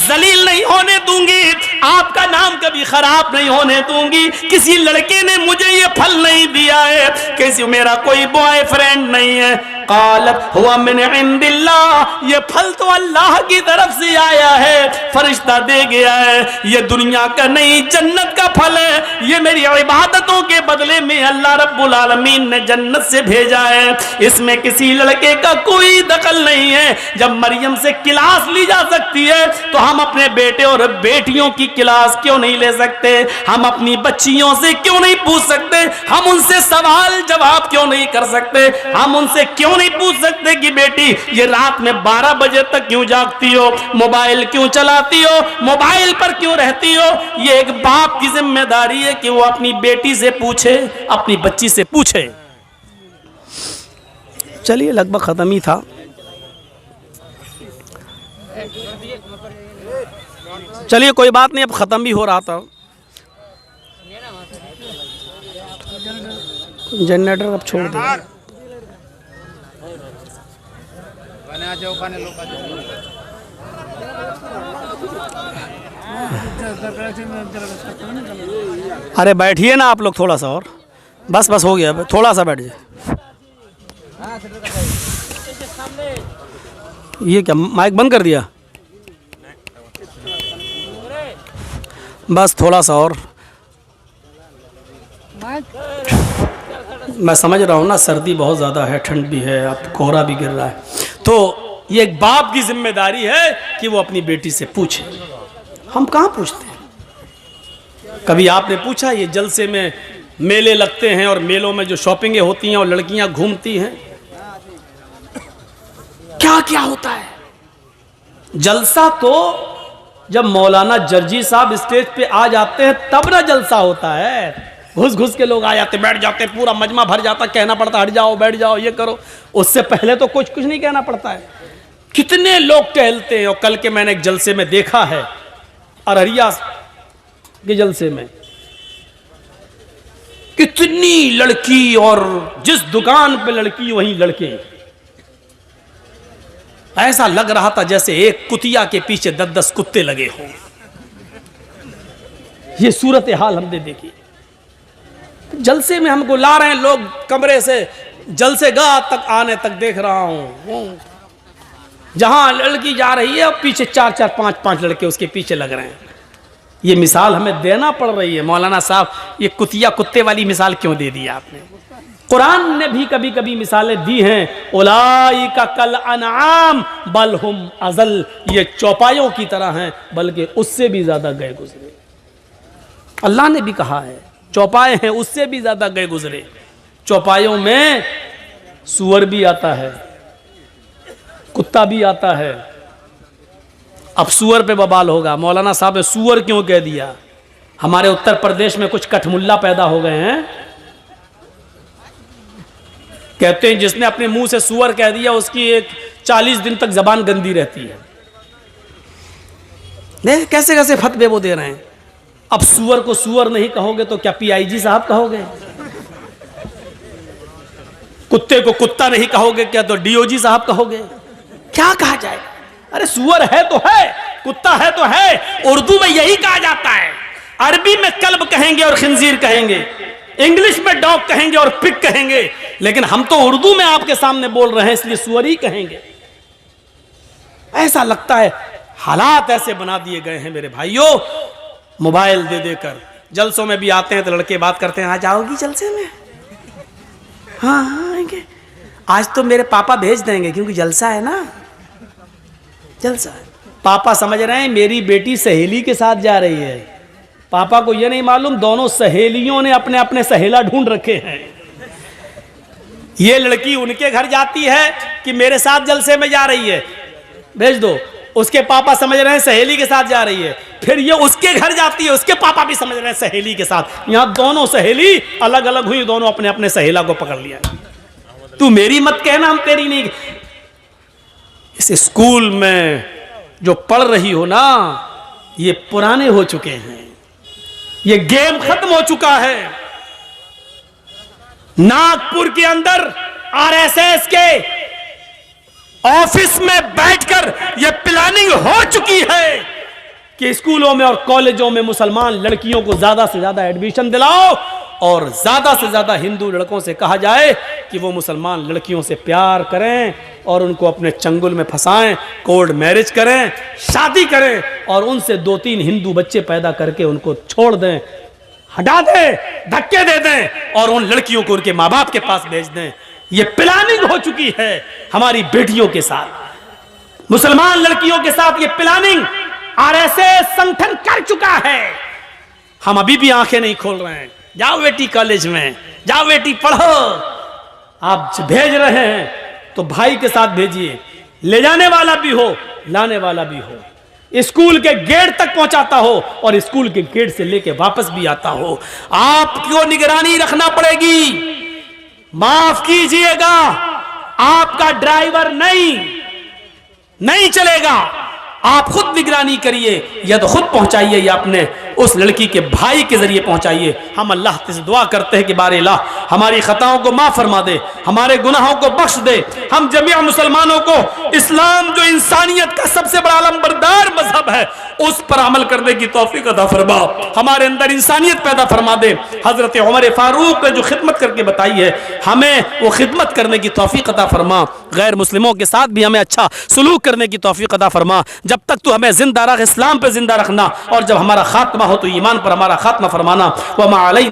A: जलील नहीं होने दूंगी, आपका नाम कभी खराब नहीं होने दूंगी। किसी लड़के ने मुझे ये फल नहीं दिया है, किसी मेरा कोई बॉयफ्रेंड नहीं है। क़ालत हुआ मिन इंदिल्लाह, ये फल तो अल्लाह की तरफ से आया है, फरिश्ता दे गया है, ये दुनिया का नहीं जन्नत का फल है, ये मेरी इबादतों के बदले में अल्लाह रब्बुल आलमीन ने जन्नत से भेजा है, इसमें किसी लड़के का कोई दखल नहीं है। जब मरियम से क्लास ली जा सकती है तो हम अपने बेटे और बेटियों की क्लास क्यों नहीं ले सकते? हम अपनी बच्चियों से क्यों नहीं पूछ सकते? हम उनसे सवाल जवाब क्यों नहीं कर सकते? हम उनसे क्यों नहीं पूछ सकते कि बेटी ये रात में 12 बजे तक क्यों जागती हो, मोबाइल क्यों चलाती हो, मोबाइल पर क्यों रहती हो? ये एक बाप की जिम्मेदारी है कि वो अपनी बेटी से पूछे, अपनी बच्ची से पूछे। चलिए लगभग खत्म ही था। चलिए कोई बात नहीं, अब खत्म भी हो रहा था। जनरेटर अब छोड़ दो। अरे बैठिए ना आप लोग थोड़ा सा और, बस बस हो गया, थोड़ा सा बैठ जाए। ये क्या माइक बंद कर दिया? बस थोड़ा सा और, मैं समझ रहा हूँ ना, सर्दी बहुत ज़्यादा है, ठंड भी है, अब कोहरा भी गिर रहा है, तो ये एक बाप की जिम्मेदारी है कि वो अपनी बेटी से पूछे। हम कहाँ पूछते हैं? कभी आपने पूछा ये जलसे में मेले लगते हैं और मेलों में जो शॉपिंगें होती हैं और लड़कियां घूमती हैं, क्या क्या होता है? जलसा तो जब मौलाना जर्जी साहब स्टेज पे आ जाते हैं तब ना जलसा होता है। घुस घुस के लोग आ जाते, बैठ जाते, पूरा मजमा भर जाता, कहना पड़ता हट जाओ, बैठ जाओ, ये करो। उससे पहले तो कुछ नहीं कहना पड़ता है। कितने लोग टहलते हैं। और कल के मैंने एक जलसे में देखा है, अररिया के जलसे में कितनी लड़की, और जिस दुकान पे लड़की वहीं लड़के। ऐसा लग रहा था जैसे एक कुतिया के पीछे 10-10 कुत्ते लगे हों। ये सूरत हाल हमने देखी। जलसे में हमको ला रहे हैं लोग कमरे से, जलसे गाह तक आने तक देख रहा हूं, जहां लड़की जा रही है और पीछे 4-4, 5-5 लड़के उसके पीछे लग रहे हैं। ये मिसाल हमें देना पड़ रही है। मौलाना साहब, ये कुतिया कुत्ते वाली मिसाल क्यों दे दी आपने? कुरान ने भी कभी कभी मिसालें दी हैं। उलाइका कल अनआम बल हुम अज़ल, ये चौपायों की तरह हैं बल्कि उससे भी ज्यादा गए गुजरे। अल्लाह ने भी कहा है चौपाए हैं उससे भी ज्यादा गए गुजरे। चौपायों में सूअर भी आता है, कुत्ता भी आता है। अब सूअर पे बवाल होगा, मौलाना साहब ने सूअर क्यों कह दिया? हमारे उत्तर प्रदेश में कुछ कठमुल्ला पैदा हो गए हैं, कहते हैं जिसने अपने मुंह से सूअर कह दिया उसकी एक 40 दिन तक जबान गंदी रहती है। नहीं, कैसे कैसे फतवे वो दे रहे हैं। अब सूअर को सूअर नहीं कहोगे तो क्या पीआईजी साहब कहोगे? कुत्ते को कुत्ता नहीं कहोगे क्या तो डीओजी साहब कहोगे? क्या कहा जाए? अरे सूअर है तो है, कुत्ता है तो है। उर्दू में यही कहा जाता है। अरबी में कल्ब कहेंगे और खिंजीर कहेंगे, इंग्लिश में डॉग कहेंगे और पिग कहेंगे, लेकिन हम तो उर्दू में आपके सामने बोल रहे हैं इसलिए सूअर ही कहेंगे। ऐसा लगता है हालात ऐसे बना दिए गए हैं मेरे भाइयों, मोबाइल दे देकर। जलसों में भी आते हैं तो लड़के बात करते हैं, आज आओगी जलसे में? हाँ हाँ आएंगे, आज तो मेरे पापा भेज देंगे क्योंकि जलसा है ना, जलसा है। पापा समझ रहे हैं मेरी बेटी सहेली के साथ जा रही है। पापा को यह नहीं मालूम दोनों सहेलियों ने अपने अपने सहेला ढूंढ रखे हैं। ये लड़की उनके घर जाती है कि मेरे साथ जलसे में जा रही है, भेज दो। उसके पापा समझ रहे हैं सहेली के साथ जा रही है। फिर ये उसके घर जाती है, उसके पापा भी समझ रहे हैं सहेली के साथ। यहाँ दोनों सहेली अलग अलग हुई, दोनों अपने अपने सहेला को पकड़ लिया। तू मेरी मत कहना, हम तेरी नहीं। इस स्कूल में जो पढ़ रही हो ना, ये पुराने हो चुके हैं, ये गेम खत्म हो चुका है। नागपुर के अंदर आरएसएस के ऑफिस में बैठकर यह प्लानिंग हो चुकी है कि स्कूलों में और कॉलेजों में मुसलमान लड़कियों को ज्यादा से ज्यादा एडमिशन दिलाओ और ज्यादा से ज्यादा हिंदू लड़कों से कहा जाए कि वो मुसलमान लड़कियों से प्यार करें और उनको अपने चंगुल में फंसाएं, कोर्ट मैरिज करें, शादी करें और उनसे 2-3 हिंदू बच्चे पैदा करके उनको छोड़ दें, हटा दें, धक्के दे दें और उन लड़कियों को उनके माँ बाप के पास भेज दें। ये प्लानिंग हो चुकी है हमारी बेटियों के साथ, मुसलमान लड़कियों के साथ ये प्लानिंग आरएसएस संगठन कर चुका है। हम अभी भी आंखें नहीं खोल रहे हैं। जाओ बेटी कॉलेज में, जाओ बेटी पढ़ो। आप भेज रहे हैं तो भाई के साथ भेजिए, ले जाने वाला भी हो, लाने वाला भी हो, स्कूल के गेट तक पहुंचाता हो और स्कूल के गेट से लेके वापस भी आता हो। आपको निगरानी रखना पड़ेगी। माफ कीजिएगा, आपका ड्राइवर नहीं चलेगा। आप खुद निगरानी करिए, या तो खुद पहुंचाइए या अपने उस लड़की के भाई के जरिए पहुंचाइए। हम अल्लाह से दुआ करते हैं कि बारे अल्लाह हमारी खताओं को माफ फरमा दे, हमारे गुनाहों को बख्श दे। हम जमीआ मुसलमानों को इस्लाम जो इंसानियत का सबसे बड़ा अलमबरदार मजहब है उस पर अमल करने की तौफीक अता फरमा, हमारे अंदर इंसानियत पैदा फरमा दे। हजरत उमर फारूक ने जो खिदमत करके बताई है, हमें वो खिदमत करने की तौफीक अता फरमा। गैर मुस्लिमों के साथ भी हमें अच्छा सलूक करने की तौफीक अता फरमा। जब तक तू हमें जिंदा रख, इस्लाम पे जिंदा रखना, और जब हमारा खात्मा हो तो ईमान पर हमारा खात्मा फरमाना। व मा अलैना